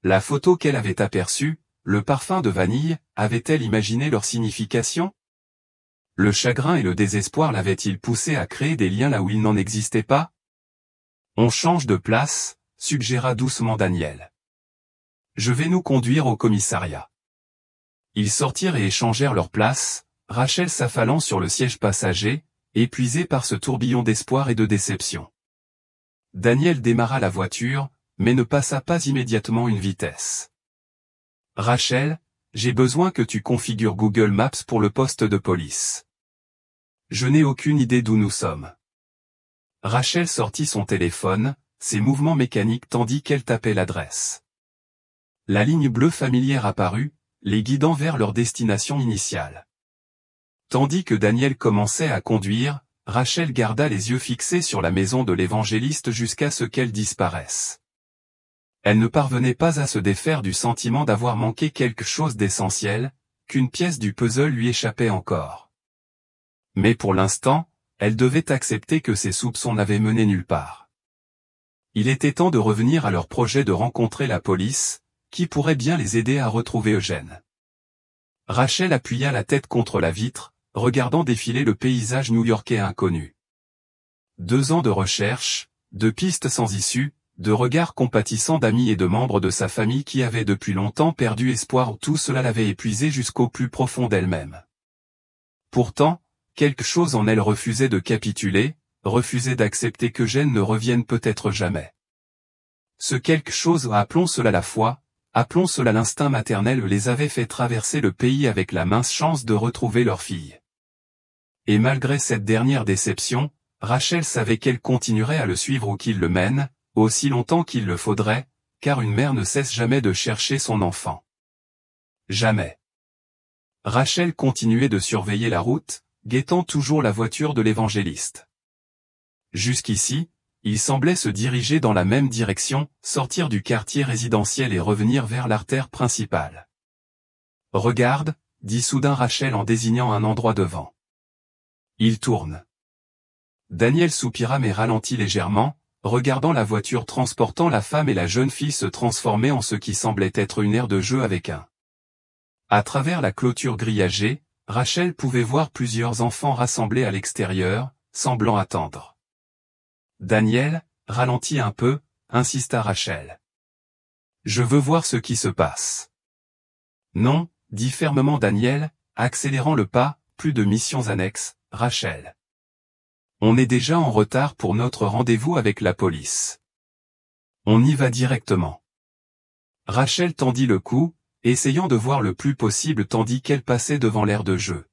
La photo qu'elle avait aperçue, le parfum de vanille, avait-elle imaginé leur signification? Le chagrin et le désespoir l'avaient-ils poussé à créer des liens là où il n'en existait pas? On change de place, suggéra doucement Daniel. Je vais nous conduire au commissariat. Ils sortirent et échangèrent leurs places, Rachel s'affalant sur le siège passager, épuisée par ce tourbillon d'espoir et de déception. Daniel démarra la voiture, mais ne passa pas immédiatement une vitesse. Rachel, j'ai besoin que tu configures Google Maps pour le poste de police. Je n'ai aucune idée d'où nous sommes. Rachel sortit son téléphone, ses mouvements mécaniques tandis qu'elle tapait l'adresse. La ligne bleue familière apparut, les guidant vers leur destination initiale. Tandis que Daniel commençait à conduire, Rachel garda les yeux fixés sur la maison de l'évangéliste jusqu'à ce qu'elle disparaisse. Elle ne parvenait pas à se défaire du sentiment d'avoir manqué quelque chose d'essentiel, qu'une pièce du puzzle lui échappait encore. Mais pour l'instant, elle devait accepter que ses soupçons n'avaient mené nulle part. Il était temps de revenir à leur projet de rencontrer la police, qui pourrait bien les aider à retrouver Eugène. Rachel appuya la tête contre la vitre, regardant défiler le paysage new-yorkais inconnu. 2 ans de recherche, de pistes sans issue, de regards compatissants d'amis et de membres de sa famille qui avaient depuis longtemps perdu espoir, tout cela l'avait épuisée jusqu'au plus profond d'elle-même. Pourtant, quelque chose en elle refusait de capituler, refusait d'accepter qu'Eugène ne revienne peut-être jamais. Ce quelque chose, appelons cela la foi, appelons cela l'instinct maternel, les avait fait traverser le pays avec la mince chance de retrouver leur fille. Et malgré cette dernière déception, Rachel savait qu'elle continuerait à le suivre où qu'il le mène, aussi longtemps qu'il le faudrait, car une mère ne cesse jamais de chercher son enfant. Jamais. Rachel continuait de surveiller la route, guettant toujours la voiture de l'évangéliste. Jusqu'ici, il semblait se diriger dans la même direction, sortir du quartier résidentiel et revenir vers l'artère principale. « Regarde » dit soudain Rachel en désignant un endroit devant. Il tourne. Daniel soupira mais ralentit légèrement, regardant la voiture transportant la femme et la jeune fille se transformer en ce qui semblait être une aire de jeu avec un. À travers la clôture grillagée, Rachel pouvait voir plusieurs enfants rassemblés à l'extérieur, semblant attendre. Daniel, ralentis un peu, insista Rachel. Je veux voir ce qui se passe. Non, dit fermement Daniel, accélérant le pas, plus de missions annexes, Rachel. On est déjà en retard pour notre rendez-vous avec la police. On y va directement. Rachel tendit le cou, essayant de voir le plus possible tandis qu'elle passait devant l'aire de jeu.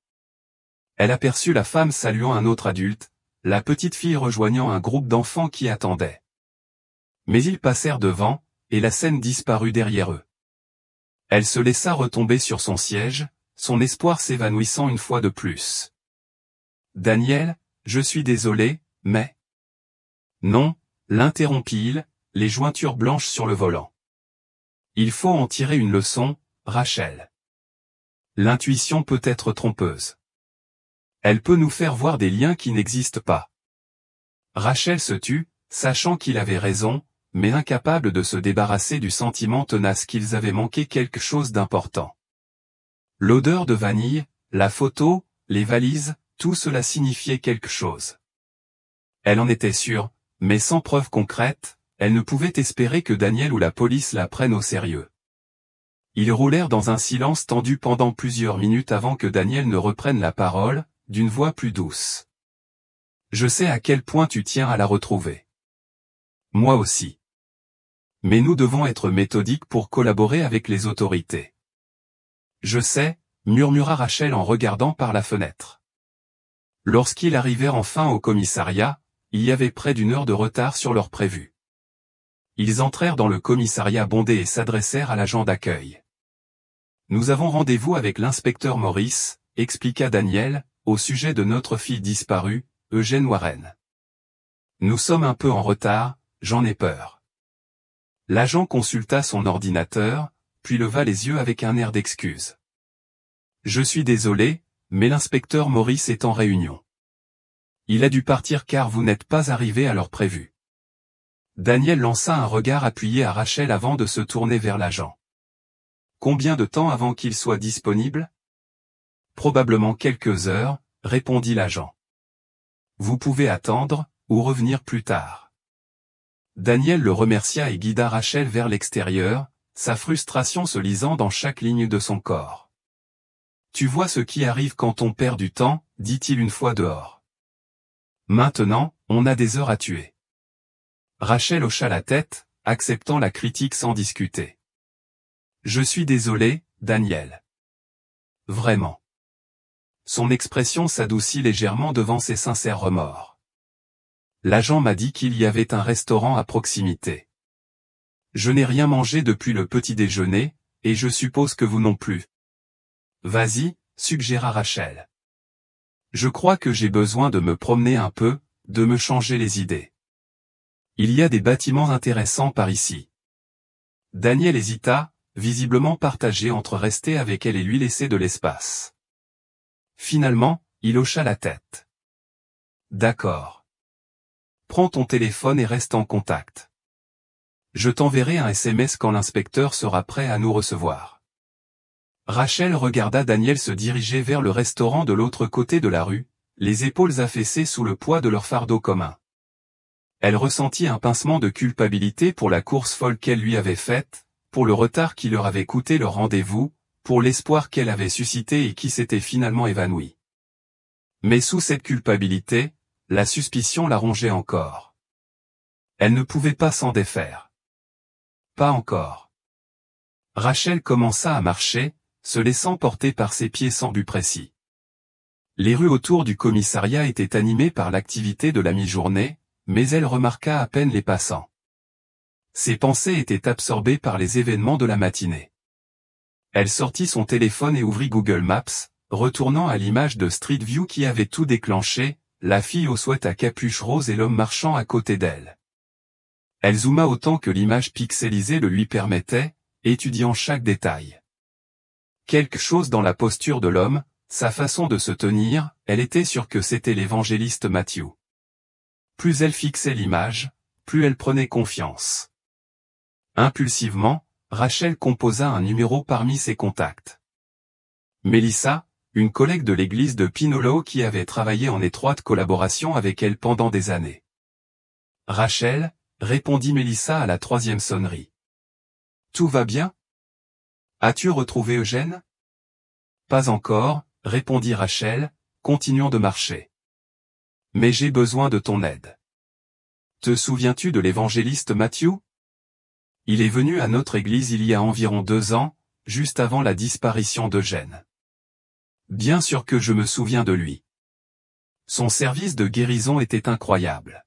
Elle aperçut la femme saluant un autre adulte, la petite fille rejoignant un groupe d'enfants qui attendaient. Mais ils passèrent devant, et la scène disparut derrière eux. Elle se laissa retomber sur son siège, son espoir s'évanouissant une fois de plus. Daniel, je suis désolé, mais... Non, l'interrompit-il, les jointures blanches sur le volant. Il faut en tirer une leçon, Rachel. L'intuition peut être trompeuse. Elle peut nous faire voir des liens qui n'existent pas. Rachel se tut, sachant qu'il avait raison, mais incapable de se débarrasser du sentiment tenace qu'ils avaient manqué quelque chose d'important. L'odeur de vanille, la photo, les valises, tout cela signifiait quelque chose. Elle en était sûre, mais sans preuve concrète, elle ne pouvait espérer que Daniel ou la police la prennent au sérieux. Ils roulèrent dans un silence tendu pendant plusieurs minutes avant que Daniel ne reprenne la parole, d'une voix plus douce. « Je sais à quel point tu tiens à la retrouver. Moi aussi. Mais nous devons être méthodiques pour collaborer avec les autorités. » Je sais, murmura Rachel en regardant par la fenêtre. Lorsqu'ils arrivèrent enfin au commissariat, il y avait près d'1 heure de retard sur leur prévu. Ils entrèrent dans le commissariat bondé et s'adressèrent à l'agent d'accueil. « Nous avons rendez-vous avec l'inspecteur Maurice, » expliqua Daniel, au sujet de notre fille disparue, Eugène Warren. « Nous sommes un peu en retard, j'en ai peur. » L'agent consulta son ordinateur, puis leva les yeux avec un air d'excuse. « Je suis désolé, mais l'inspecteur Maurice est en réunion. Il a dû partir car vous n'êtes pas arrivé à l'heure prévue. » Daniel lança un regard appuyé à Rachel avant de se tourner vers l'agent. « Combien de temps avant qu'il soit disponible ? » « Probablement quelques heures, » répondit l'agent. « Vous pouvez attendre, ou revenir plus tard. » Daniel le remercia et guida Rachel vers l'extérieur, sa frustration se lisant dans chaque ligne de son corps. « Tu vois ce qui arrive quand on perd du temps, » dit-il une fois dehors. « Maintenant, on a des heures à tuer. » Rachel hocha la tête, acceptant la critique sans discuter. « Je suis désolé, Daniel. Vraiment. Son expression s'adoucit légèrement devant ses sincères remords. L'agent m'a dit qu'il y avait un restaurant à proximité. Je n'ai rien mangé depuis le petit déjeuner, et je suppose que vous non plus. Vas-y, suggéra Rachel. Je crois que j'ai besoin de me promener un peu, de me changer les idées. Il y a des bâtiments intéressants par ici. Daniel hésita, visiblement partagé entre rester avec elle et lui laisser de l'espace. Finalement, il hocha la tête. D'accord. Prends ton téléphone et reste en contact. Je t'enverrai un SMS quand l'inspecteur sera prêt à nous recevoir. Rachel regarda Daniel se diriger vers le restaurant de l'autre côté de la rue, les épaules affaissées sous le poids de leur fardeau commun. Elle ressentit un pincement de culpabilité pour la course folle qu'elle lui avait faite, pour le retard qui leur avait coûté leur rendez-vous, pour l'espoir qu'elle avait suscité et qui s'était finalement évanoui. Mais sous cette culpabilité, la suspicion la rongeait encore. Elle ne pouvait pas s'en défaire. Pas encore. Rachel commença à marcher, se laissant porter par ses pieds sans but précis. Les rues autour du commissariat étaient animées par l'activité de la mi-journée, mais elle remarqua à peine les passants. Ses pensées étaient absorbées par les événements de la matinée. Elle sortit son téléphone et ouvrit Google Maps, retournant à l'image de Street View qui avait tout déclenché, la fille au sweat à capuche rose et l'homme marchant à côté d'elle. Elle zooma autant que l'image pixelisée le lui permettait, étudiant chaque détail. Quelque chose dans la posture de l'homme, sa façon de se tenir, elle était sûre que c'était l'évangéliste Matthew. Plus elle fixait l'image, plus elle prenait confiance. Impulsivement, Rachel composa un numéro parmi ses contacts. Mélissa, une collègue de l'église de Pinolo qui avait travaillé en étroite collaboration avec elle pendant des années. Rachel, répondit Mélissa à la 3e sonnerie. Tout va bien? As-tu retrouvé Eugène? Pas encore, répondit Rachel, continuant de marcher. Mais j'ai besoin de ton aide. Te souviens-tu de l'évangéliste Matthew? Il est venu à notre église il y a environ 2 ans, juste avant la disparition d'Eugène. Bien sûr que je me souviens de lui. Son service de guérison était incroyable.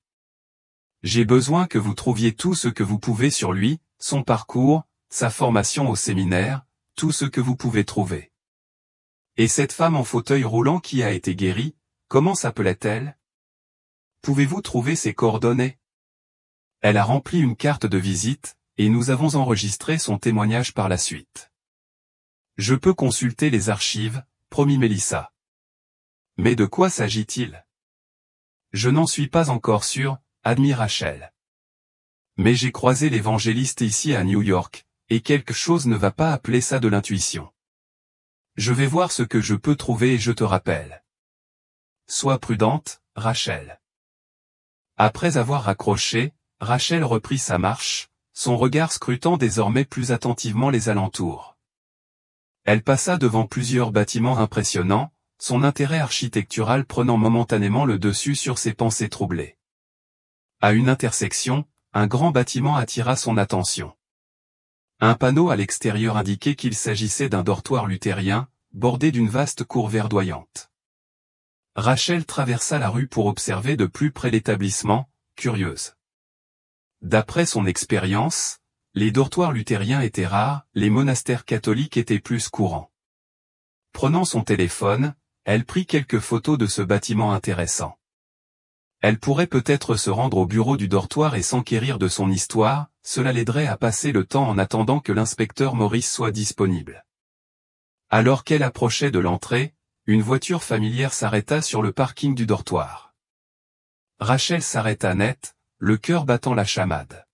J'ai besoin que vous trouviez tout ce que vous pouvez sur lui, son parcours, sa formation au séminaire, tout ce que vous pouvez trouver. Et cette femme en fauteuil roulant qui a été guérie, comment s'appelait-elle? Pouvez-vous trouver ses coordonnées? Elle a rempli une carte de visite, et nous avons enregistré son témoignage par la suite. Je peux consulter les archives, promit Mélissa. Mais de quoi s'agit-il? Je n'en suis pas encore sûr, admit Rachel. Mais j'ai croisé l'évangéliste ici à New York, et quelque chose ne va pas appeler ça de l'intuition. Je vais voir ce que je peux trouver et je te rappelle. Sois prudente, Rachel. Après avoir raccroché, Rachel reprit sa marche, son regard scrutant désormais plus attentivement les alentours. Elle passa devant plusieurs bâtiments impressionnants, son intérêt architectural prenant momentanément le dessus sur ses pensées troublées. À une intersection, un grand bâtiment attira son attention. Un panneau à l'extérieur indiquait qu'il s'agissait d'un dortoir luthérien, bordé d'une vaste cour verdoyante. Rachel traversa la rue pour observer de plus près l'établissement, curieuse. D'après son expérience, les dortoirs luthériens étaient rares, les monastères catholiques étaient plus courants. Prenant son téléphone, elle prit quelques photos de ce bâtiment intéressant. Elle pourrait peut-être se rendre au bureau du dortoir et s'enquérir de son histoire, cela l'aiderait à passer le temps en attendant que l'inspecteur Maurice soit disponible. Alors qu'elle approchait de l'entrée, une voiture familière s'arrêta sur le parking du dortoir. Rachel s'arrêta net, le cœur battant la chamade.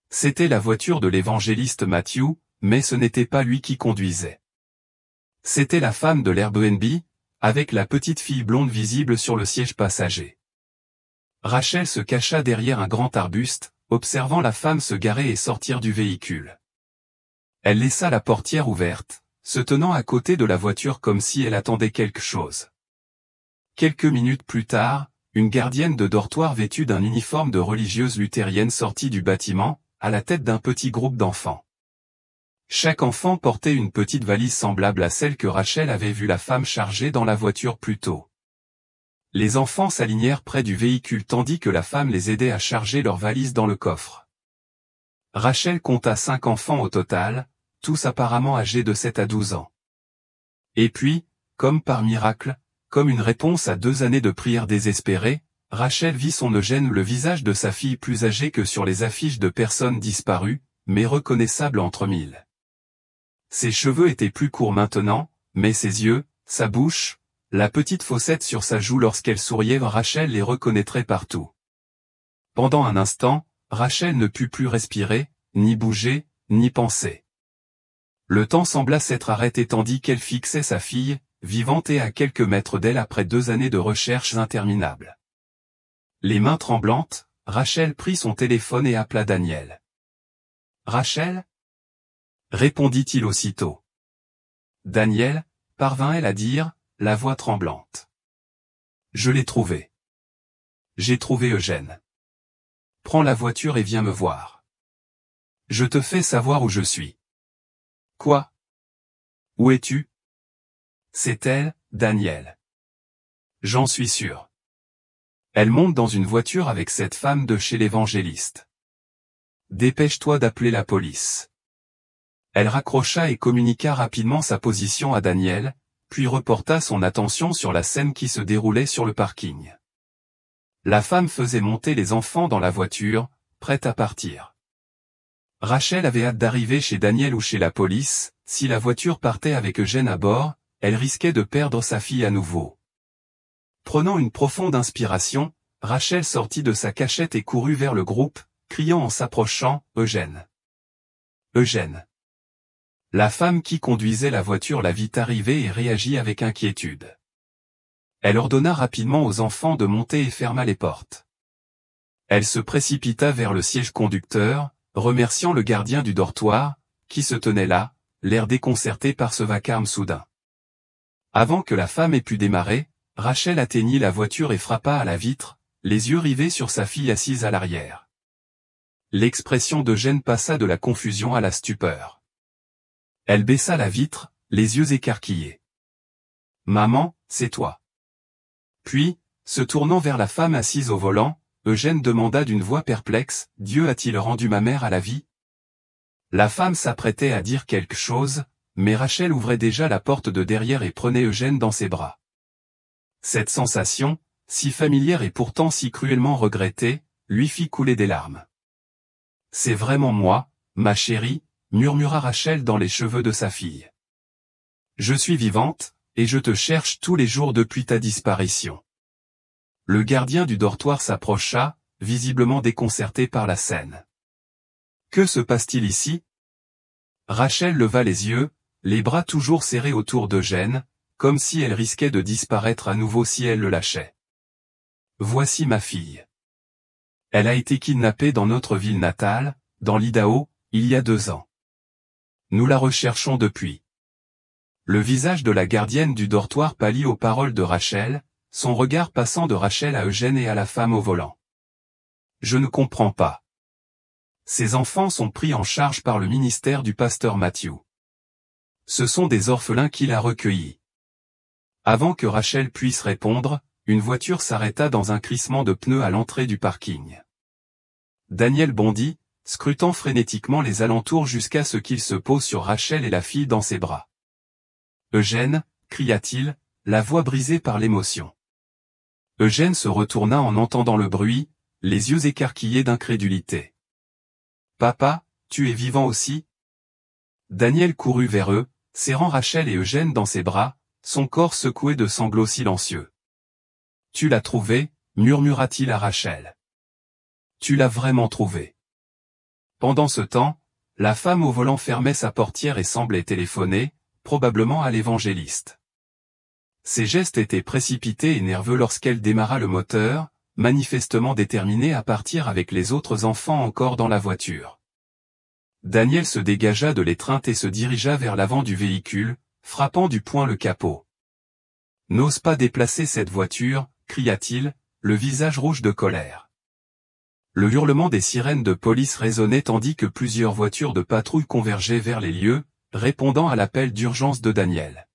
C'était la voiture de l'évangéliste Matthew, mais ce n'était pas lui qui conduisait. C'était la femme de l'Airbnb, avec la petite fille blonde visible sur le siège passager. Rachel se cacha derrière un grand arbuste, observant la femme se garer et sortir du véhicule. Elle laissa la portière ouverte, se tenant à côté de la voiture comme si elle attendait quelque chose. Quelques minutes plus tard, une gardienne de dortoir vêtue d'un uniforme de religieuse luthérienne sortit du bâtiment, à la tête d'un petit groupe d'enfants. Chaque enfant portait une petite valise semblable à celle que Rachel avait vu la femme charger dans la voiture plus tôt. Les enfants s'alignèrent près du véhicule tandis que la femme les aidait à charger leurs valises dans le coffre. Rachel compta 5 enfants au total, tous apparemment âgés de 7 à 12 ans. Et puis, comme par miracle, comme une réponse à 2 années de prière désespérée, Rachel vit son Eugène, le visage de sa fille plus âgée que sur les affiches de personnes disparues, mais reconnaissable entre mille. Ses cheveux étaient plus courts maintenant, mais ses yeux, sa bouche, la petite fossette sur sa joue lorsqu'elle souriait, Rachel les reconnaîtrait partout. Pendant un instant, Rachel ne put plus respirer, ni bouger, ni penser. Le temps sembla s'être arrêté tandis qu'elle fixait sa fille, vivante et à quelques mètres d'elle après 2 années de recherches interminables. Les mains tremblantes, Rachel prit son téléphone et appela Daniel. « Rachel ?» répondit-il aussitôt. Daniel, parvint-elle à dire, la voix tremblante. « Je l'ai trouvé. J'ai trouvé Eugène. Prends la voiture et viens me voir. Je te fais savoir où je suis. » « Quoi? Où es-tu? » C'est elle, Daniel. J'en suis sûr. Elle monte dans une voiture avec cette femme de chez l'évangéliste. Dépêche-toi d'appeler la police. Elle raccrocha et communiqua rapidement sa position à Daniel, puis reporta son attention sur la scène qui se déroulait sur le parking. La femme faisait monter les enfants dans la voiture, prête à partir. Rachel avait hâte d'arriver chez Daniel ou chez la police. Si la voiture partait avec Eugène à bord, elle risquait de perdre sa fille à nouveau. Prenant une profonde inspiration, Rachel sortit de sa cachette et courut vers le groupe, criant en s'approchant, « Eugène! Eugène !» La femme qui conduisait la voiture la vit arriver et réagit avec inquiétude. Elle ordonna rapidement aux enfants de monter et ferma les portes. Elle se précipita vers le siège conducteur, remerciant le gardien du dortoir, qui se tenait là, l'air déconcerté par ce vacarme soudain. Avant que la femme ait pu démarrer, Rachel atteignit la voiture et frappa à la vitre, les yeux rivés sur sa fille assise à l'arrière. L'expression d'Eugène passa de la confusion à la stupeur. Elle baissa la vitre, les yeux écarquillés. « Maman, c'est toi. » Puis, se tournant vers la femme assise au volant, Eugène demanda d'une voix perplexe, « Dieu a-t-il rendu ma mère à la vie ?» La femme s'apprêtait à dire quelque chose, mais Rachel ouvrait déjà la porte de derrière et prenait Eugène dans ses bras. Cette sensation, si familière et pourtant si cruellement regrettée, lui fit couler des larmes. « C'est vraiment moi, ma chérie », murmura Rachel dans les cheveux de sa fille. « Je suis vivante, et je te cherche tous les jours depuis ta disparition. » Le gardien du dortoir s'approcha, visiblement déconcerté par la scène. « Que se passe-t-il ici ?» Rachel leva les yeux, les bras toujours serrés autour d'Eugène, comme si elle risquait de disparaître à nouveau si elle le lâchait. « Voici ma fille. Elle a été kidnappée dans notre ville natale, dans l'Idaho, il y a 2 ans. Nous la recherchons depuis. » Le visage de la gardienne du dortoir pâlit aux paroles de Rachel, son regard passant de Rachel à Eugène et à la femme au volant. « Je ne comprends pas. Ces enfants sont pris en charge par le ministère du pasteur Matthew. Ce sont des orphelins qu'il a recueillis. » Avant que Rachel puisse répondre, une voiture s'arrêta dans un crissement de pneus à l'entrée du parking. Daniel bondit, scrutant frénétiquement les alentours jusqu'à ce qu'il se pose sur Rachel et la fille dans ses bras. « Eugène » cria-t-il, la voix brisée par l'émotion. Eugène se retourna en entendant le bruit, les yeux écarquillés d'incrédulité. « Papa, tu es vivant aussi ?» Daniel courut vers eux, serrant Rachel et Eugène dans ses bras, son corps secoué de sanglots silencieux. « Tu l'as trouvé » murmura-t-il à Rachel. « Tu l'as vraiment trouvé. » Pendant ce temps, la femme au volant fermait sa portière et semblait téléphoner, probablement à l'évangéliste. Ses gestes étaient précipités et nerveux lorsqu'elle démarra le moteur, manifestement déterminée à partir avec les autres enfants encore dans la voiture. Daniel se dégagea de l'étreinte et se dirigea vers l'avant du véhicule, frappant du poing le capot. « N'ose pas déplacer cette voiture » cria-t-il, le visage rouge de colère. Le hurlement des sirènes de police résonnait tandis que plusieurs voitures de patrouille convergeaient vers les lieux, répondant à l'appel d'urgence de Daniel.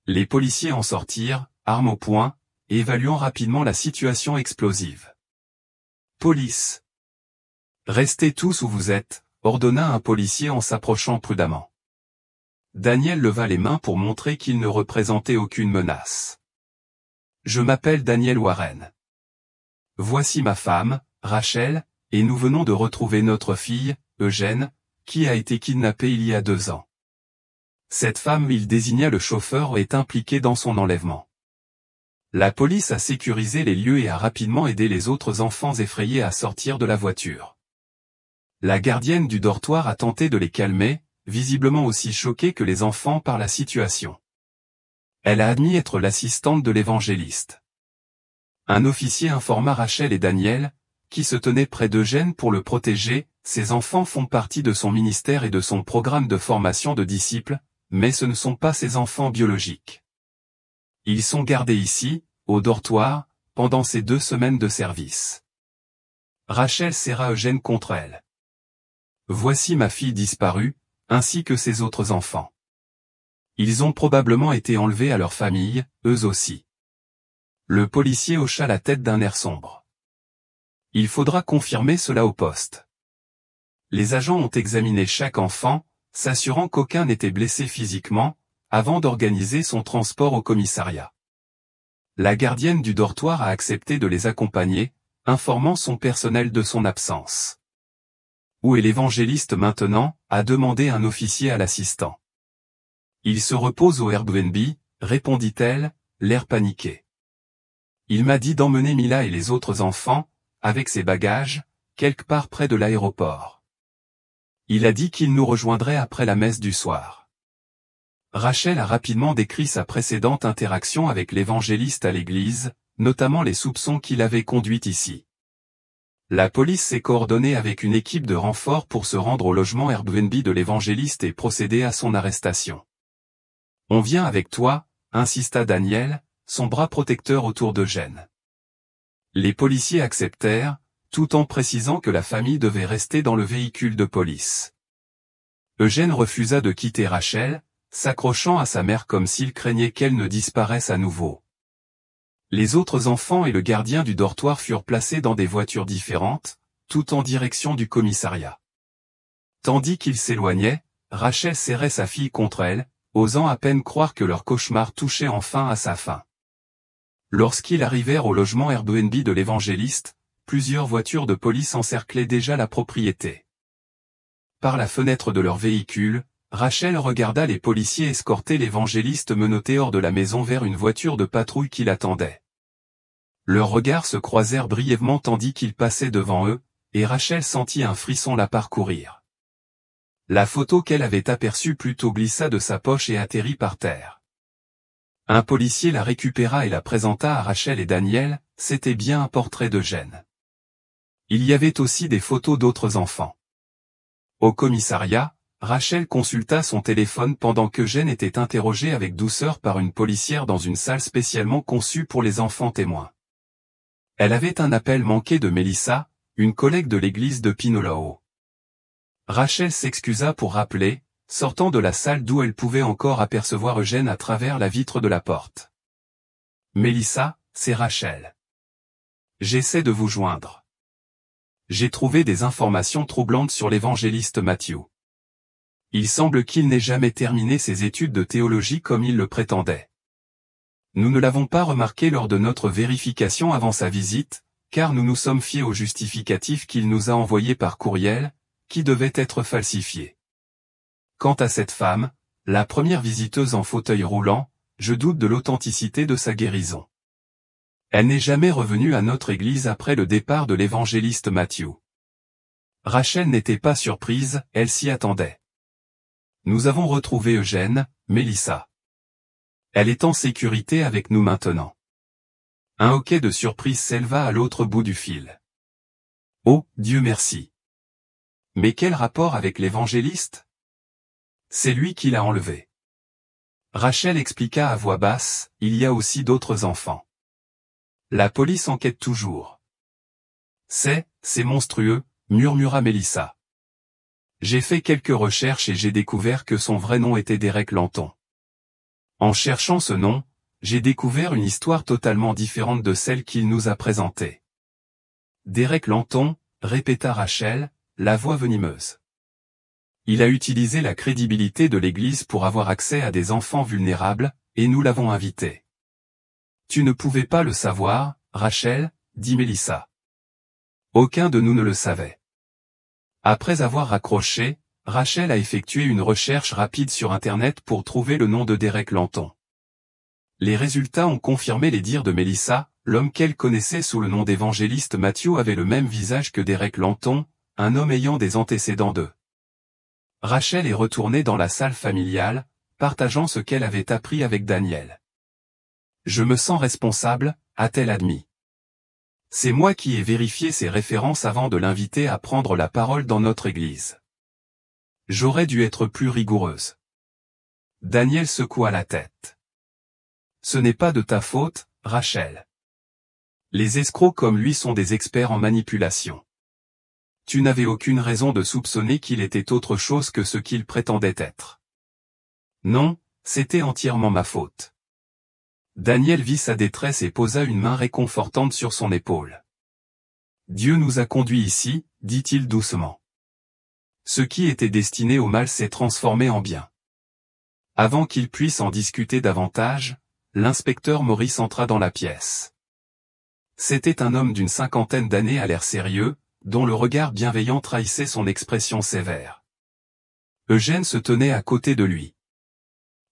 Les policiers en sortirent, armes au poing, évaluant rapidement la situation explosive. Police. Restez tous où vous êtes, ordonna un policier en s'approchant prudemment. Daniel leva les mains pour montrer qu'il ne représentait aucune menace. Je m'appelle Daniel Warren. Voici ma femme, Rachel, et nous venons de retrouver notre fille, Eugène, qui a été kidnappée il y a 2 ans. Cette femme, il désigna le chauffeur, est impliquée dans son enlèvement. La police a sécurisé les lieux et a rapidement aidé les autres enfants effrayés à sortir de la voiture. La gardienne du dortoir a tenté de les calmer, visiblement aussi choquée que les enfants par la situation. Elle a admis être l'assistante de l'évangéliste. Un officier informa Rachel et Daniel, qui se tenaient près d'Eugène pour le protéger. Ces enfants font partie de son ministère et de son programme de formation de disciples, mais ce ne sont pas ses enfants biologiques. Ils sont gardés ici, au dortoir, pendant ces 2 semaines de service. Rachel serra Eugène contre elle. Voici ma fille disparue, ainsi que ses autres enfants. Ils ont probablement été enlevés à leur famille, eux aussi. Le policier hocha la tête d'un air sombre. Il faudra confirmer cela au poste. Les agents ont examiné chaque enfant, s'assurant qu'aucun n'était blessé physiquement, avant d'organiser son transport au commissariat. La gardienne du dortoir a accepté de les accompagner, informant son personnel de son absence. Où est l'évangéliste maintenant, a demandé un officier à l'assistant. Il se repose au Airbnb, répondit-elle, l'air paniqué. Il m'a dit d'emmener Mila et les autres enfants, avec ses bagages, quelque part près de l'aéroport. Il a dit qu'il nous rejoindrait après la messe du soir. Rachel a rapidement décrit sa précédente interaction avec l'évangéliste à l'église, notamment les soupçons qui l'avaient conduite ici. La police s'est coordonnée avec une équipe de renfort pour se rendre au logement Airbnb de l'évangéliste et procéder à son arrestation. On vient avec toi, insista Daniel, son bras protecteur autour d'Eugène. Les policiers acceptèrent, tout en précisant que la famille devait rester dans le véhicule de police. Eugène refusa de quitter Rachel, s'accrochant à sa mère comme s'il craignait qu'elle ne disparaisse à nouveau. Les autres enfants et le gardien du dortoir furent placés dans des voitures différentes, tout en direction du commissariat. Tandis qu'ils s'éloignaient, Rachel serrait sa fille contre elle, osant à peine croire que leur cauchemar touchait enfin à sa fin. Lorsqu'ils arrivèrent au logement Airbnb de l'évangéliste, plusieurs voitures de police encerclaient déjà la propriété. Par la fenêtre de leur véhicule, Rachel regarda les policiers escorter l'évangéliste menotté hors de la maison vers une voiture de patrouille qui l'attendait. Leurs regards se croisèrent brièvement tandis qu'ils passaient devant eux, et Rachel sentit un frisson la parcourir. La photo qu'elle avait aperçue plus tôt glissa de sa poche et atterrit par terre. Un policier la récupéra et la présenta à Rachel et Daniel, c'était bien un portrait d'Eugène. Il y avait aussi des photos d'autres enfants. Au commissariat, Rachel consulta son téléphone pendant qu'Eugène était interrogé avec douceur par une policière dans une salle spécialement conçue pour les enfants témoins. Elle avait un appel manqué de Mélissa, une collègue de l'église de Pinoloo. Rachel s'excusa pour rappeler, sortant de la salle d'où elle pouvait encore apercevoir Eugène à travers la vitre de la porte. Mélissa, c'est Rachel. J'essaie de vous joindre. J'ai trouvé des informations troublantes sur l'évangéliste Matthew. Il semble qu'il n'ait jamais terminé ses études de théologie comme il le prétendait. Nous ne l'avons pas remarqué lors de notre vérification avant sa visite, car nous nous sommes fiés au justificatif qu'il nous a envoyé par courriel, qui devait être falsifié. Quant à cette femme, la première visiteuse en fauteuil roulant, je doute de l'authenticité de sa guérison. Elle n'est jamais revenue à notre église après le départ de l'évangéliste Matthew. Rachel n'était pas surprise, elle s'y attendait. Nous avons retrouvé Eugène, Mélissa. Elle est en sécurité avec nous maintenant. Un hoquet de surprise s'éleva à l'autre bout du fil. Oh, Dieu merci. Mais quel rapport avec l'évangéliste? C'est lui qui l'a enlevé. Rachel expliqua à voix basse, il y a aussi d'autres enfants. La police enquête toujours. C'est monstrueux, murmura Mélissa. J'ai fait quelques recherches et j'ai découvert que son vrai nom était Derek Lanton. En cherchant ce nom, j'ai découvert une histoire totalement différente de celle qu'il nous a présentée. Derek Lanton, répéta Rachel, la voix venimeuse. Il a utilisé la crédibilité de l'Église pour avoir accès à des enfants vulnérables, et nous l'avons invité. Tu ne pouvais pas le savoir, Rachel, dit Mélissa. Aucun de nous ne le savait. Après avoir raccroché, Rachel a effectué une recherche rapide sur Internet pour trouver le nom de Derek Lanton. Les résultats ont confirmé les dires de Mélissa, l'homme qu'elle connaissait sous le nom d'évangéliste Matthew avait le même visage que Derek Lanton, un homme ayant des antécédents de. Rachel est retournée dans la salle familiale, partageant ce qu'elle avait appris avec Daniel. Je me sens responsable, a-t-elle admis. C'est moi qui ai vérifié ses références avant de l'inviter à prendre la parole dans notre église. J'aurais dû être plus rigoureuse. Daniel secoua la tête. Ce n'est pas de ta faute, Rachel. Les escrocs comme lui sont des experts en manipulation. Tu n'avais aucune raison de soupçonner qu'il était autre chose que ce qu'il prétendait être. Non, c'était entièrement ma faute. Daniel vit sa détresse et posa une main réconfortante sur son épaule. Dieu nous a conduits ici, dit-il doucement. Ce qui était destiné au mal s'est transformé en bien. Avant qu'il puisse en discuter davantage, l'inspecteur Maurice entra dans la pièce. C'était un homme d'une cinquantaine d'années à l'air sérieux, dont le regard bienveillant trahissait son expression sévère. Eugène se tenait à côté de lui.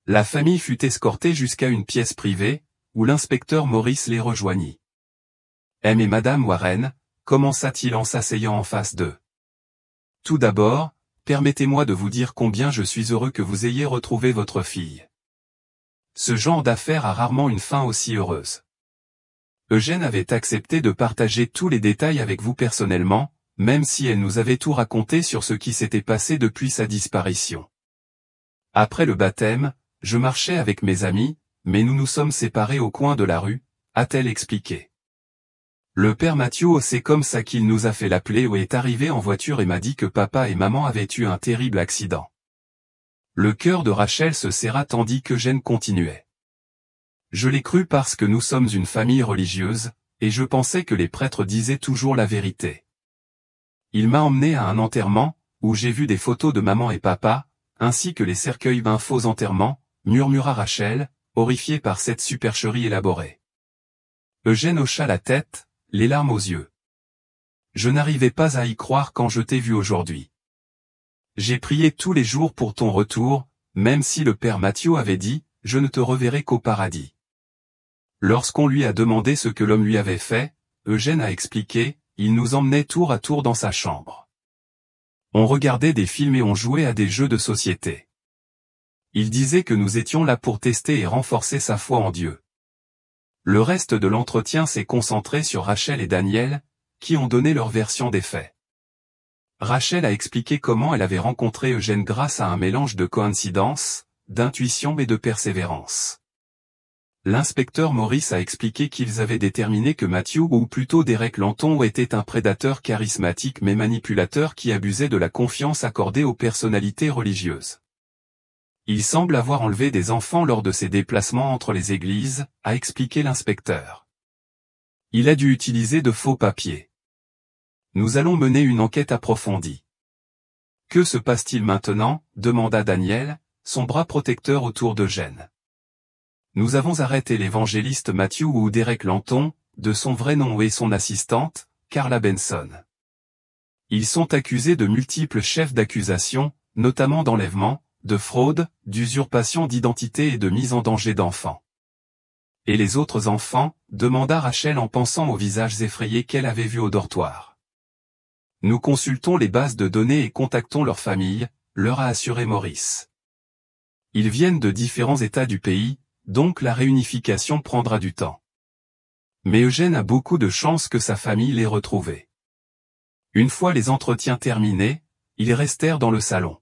La famille fut escortée jusqu'à une pièce privée, où l'inspecteur Maurice les rejoignit. « Et Madame Warren », commença-t-il en s'asseyant en face d'eux. « Tout d'abord, permettez-moi de vous dire combien je suis heureux que vous ayez retrouvé votre fille. Ce genre d'affaire a rarement une fin aussi heureuse. Eugène avait accepté de partager tous les détails avec vous personnellement, même si elle nous avait tout raconté sur ce qui s'était passé depuis sa disparition. Après le baptême, je marchais avec mes amis, mais nous nous sommes séparés au coin de la rue, a-t-elle expliqué. Le père Matthew, c'est comme ça qu'il nous a fait l'appeler ou est arrivé en voiture et m'a dit que papa et maman avaient eu un terrible accident. Le cœur de Rachel se serra tandis qu'Eugène continuait. Je l'ai cru parce que nous sommes une famille religieuse, et je pensais que les prêtres disaient toujours la vérité. Il m'a emmené à un enterrement, où j'ai vu des photos de maman et papa, ainsi que les cercueils d'un faux enterrement, murmura Rachel, horrifiée par cette supercherie élaborée. Eugène hocha la tête, les larmes aux yeux. Je n'arrivais pas à y croire quand je t'ai vu aujourd'hui. J'ai prié tous les jours pour ton retour, même si le père Matthew avait dit, je ne te reverrai qu'au paradis. Lorsqu'on lui a demandé ce que l'homme lui avait fait, Eugène a expliqué, il nous emmenait tour à tour dans sa chambre. On regardait des films et on jouait à des jeux de société. Il disait que nous étions là pour tester et renforcer sa foi en Dieu. Le reste de l'entretien s'est concentré sur Rachel et Daniel, qui ont donné leur version des faits. Rachel a expliqué comment elle avait rencontré Eugène grâce à un mélange de coïncidence, d'intuition et de persévérance. L'inspecteur Maurice a expliqué qu'ils avaient déterminé que Matthew ou plutôt Derek Lanton était un prédateur charismatique mais manipulateur qui abusait de la confiance accordée aux personnalités religieuses. Il semble avoir enlevé des enfants lors de ses déplacements entre les églises, a expliqué l'inspecteur. Il a dû utiliser de faux papiers. Nous allons mener une enquête approfondie. Que se passe-t-il maintenant, demanda Daniel, son bras protecteur autour d'Eugène. Nous avons arrêté l'évangéliste Matthew ou Derek Lanton, de son vrai nom et son assistante, Carla Benson. Ils sont accusés de multiples chefs d'accusation, notamment d'enlèvement, de fraude, d'usurpation d'identité et de mise en danger d'enfants. Et les autres enfants, demanda Rachel en pensant aux visages effrayés qu'elle avait vus au dortoir. Nous consultons les bases de données et contactons leurs familles, leur a assuré Maurice. Ils viennent de différents États du pays, donc la réunification prendra du temps. Mais Eugène a beaucoup de chances que sa famille l'ait retrouvé. Une fois les entretiens terminés, ils restèrent dans le salon.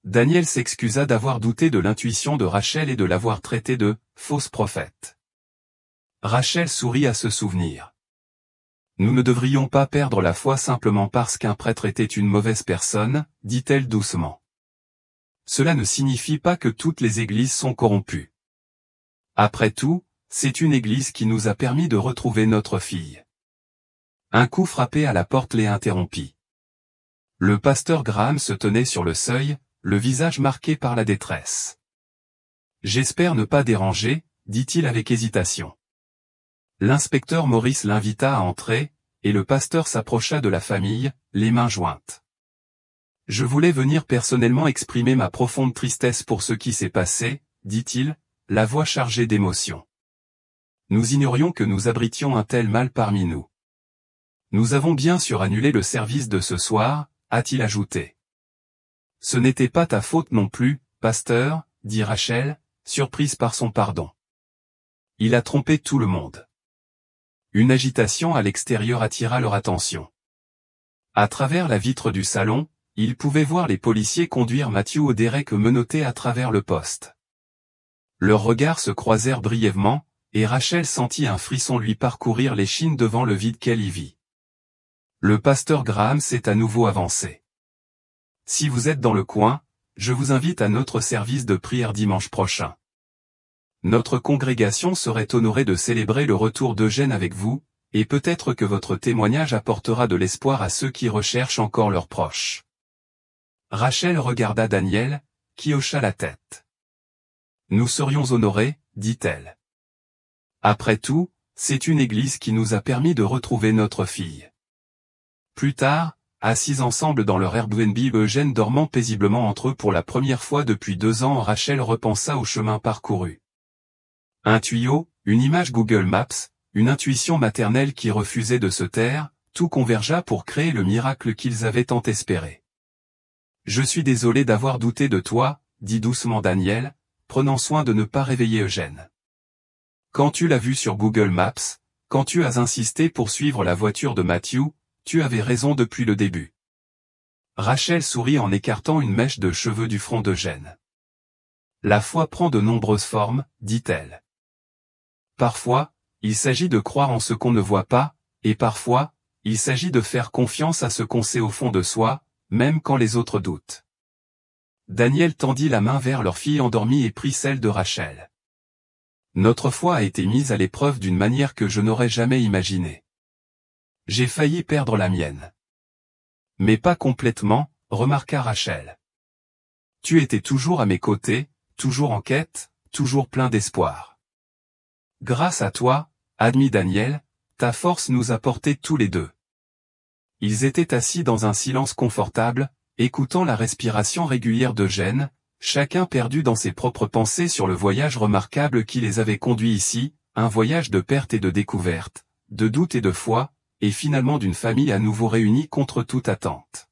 Daniel s'excusa d'avoir douté de l'intuition de Rachel et de l'avoir traité de « fausse prophète ». Rachel sourit à ce souvenir. Nous ne devrions pas perdre la foi simplement parce qu'un prêtre était une mauvaise personne, dit-elle doucement. Cela ne signifie pas que toutes les églises sont corrompues. Après tout, c'est une église qui nous a permis de retrouver notre fille. Un coup frappé à la porte les interrompit. Le pasteur Graham se tenait sur le seuil, le visage marqué par la détresse. « J'espère ne pas déranger », dit-il avec hésitation. L'inspecteur Maurice l'invita à entrer, et le pasteur s'approcha de la famille, les mains jointes. « Je voulais venir personnellement exprimer ma profonde tristesse pour ce qui s'est passé, » dit-il, la voix chargée d'émotion. « Nous ignorions que nous abritions un tel mal parmi nous. Nous avons bien sûr annulé le service de ce soir, a-t-il ajouté. « Ce n'était pas ta faute non plus, pasteur, dit Rachel, surprise par son pardon. Il a trompé tout le monde. » Une agitation à l'extérieur attira leur attention. À travers la vitre du salon, ils pouvaient voir les policiers conduire Matthew au derrick menotté à travers le poste. Leurs regards se croisèrent brièvement, et Rachel sentit un frisson lui parcourir l'échine devant le vide qu'elle y vit. Le pasteur Graham s'est à nouveau avancé. « Si vous êtes dans le coin, je vous invite à notre service de prière dimanche prochain. Notre congrégation serait honorée de célébrer le retour d'Eugène avec vous, et peut-être que votre témoignage apportera de l'espoir à ceux qui recherchent encore leurs proches. » Rachel regarda Daniel, qui hocha la tête. « Nous serions honorés, dit-elle. Après tout, c'est une église qui nous a permis de retrouver notre fille. » Plus tard, assis ensemble dans leur Airbnb, Eugène dormant paisiblement entre eux pour la première fois depuis 2 ans, Rachel repensa au chemin parcouru. Un tuyau, une image Google Maps, une intuition maternelle qui refusait de se taire, tout convergea pour créer le miracle qu'ils avaient tant espéré. « Je suis désolé d'avoir douté de toi, dit doucement Daniel, prenant soin de ne pas réveiller Eugène. Quand tu l'as vu sur Google Maps, quand tu as insisté pour suivre la voiture de Matthew, tu avais raison depuis le début. » Rachel sourit en écartant une mèche de cheveux du front d'Eugène. « La foi prend de nombreuses formes, dit-elle. Parfois, il s'agit de croire en ce qu'on ne voit pas, et parfois, il s'agit de faire confiance à ce qu'on sait au fond de soi, même quand les autres doutent. » Daniel tendit la main vers leur fille endormie et prit celle de Rachel. « Notre foi a été mise à l'épreuve d'une manière que je n'aurais jamais imaginée. J'ai failli perdre la mienne. » « Mais pas complètement, » remarqua Rachel. « Tu étais toujours à mes côtés, toujours en quête, toujours plein d'espoir. Grâce à toi, » admit Daniel, « ta force nous a portés tous les deux. » Ils étaient assis dans un silence confortable, écoutant la respiration régulière d'Eugène, chacun perdu dans ses propres pensées sur le voyage remarquable qui les avait conduits ici, un voyage de perte et de découverte, de doute et de foi, et finalement d'une famille à nouveau réunie contre toute attente.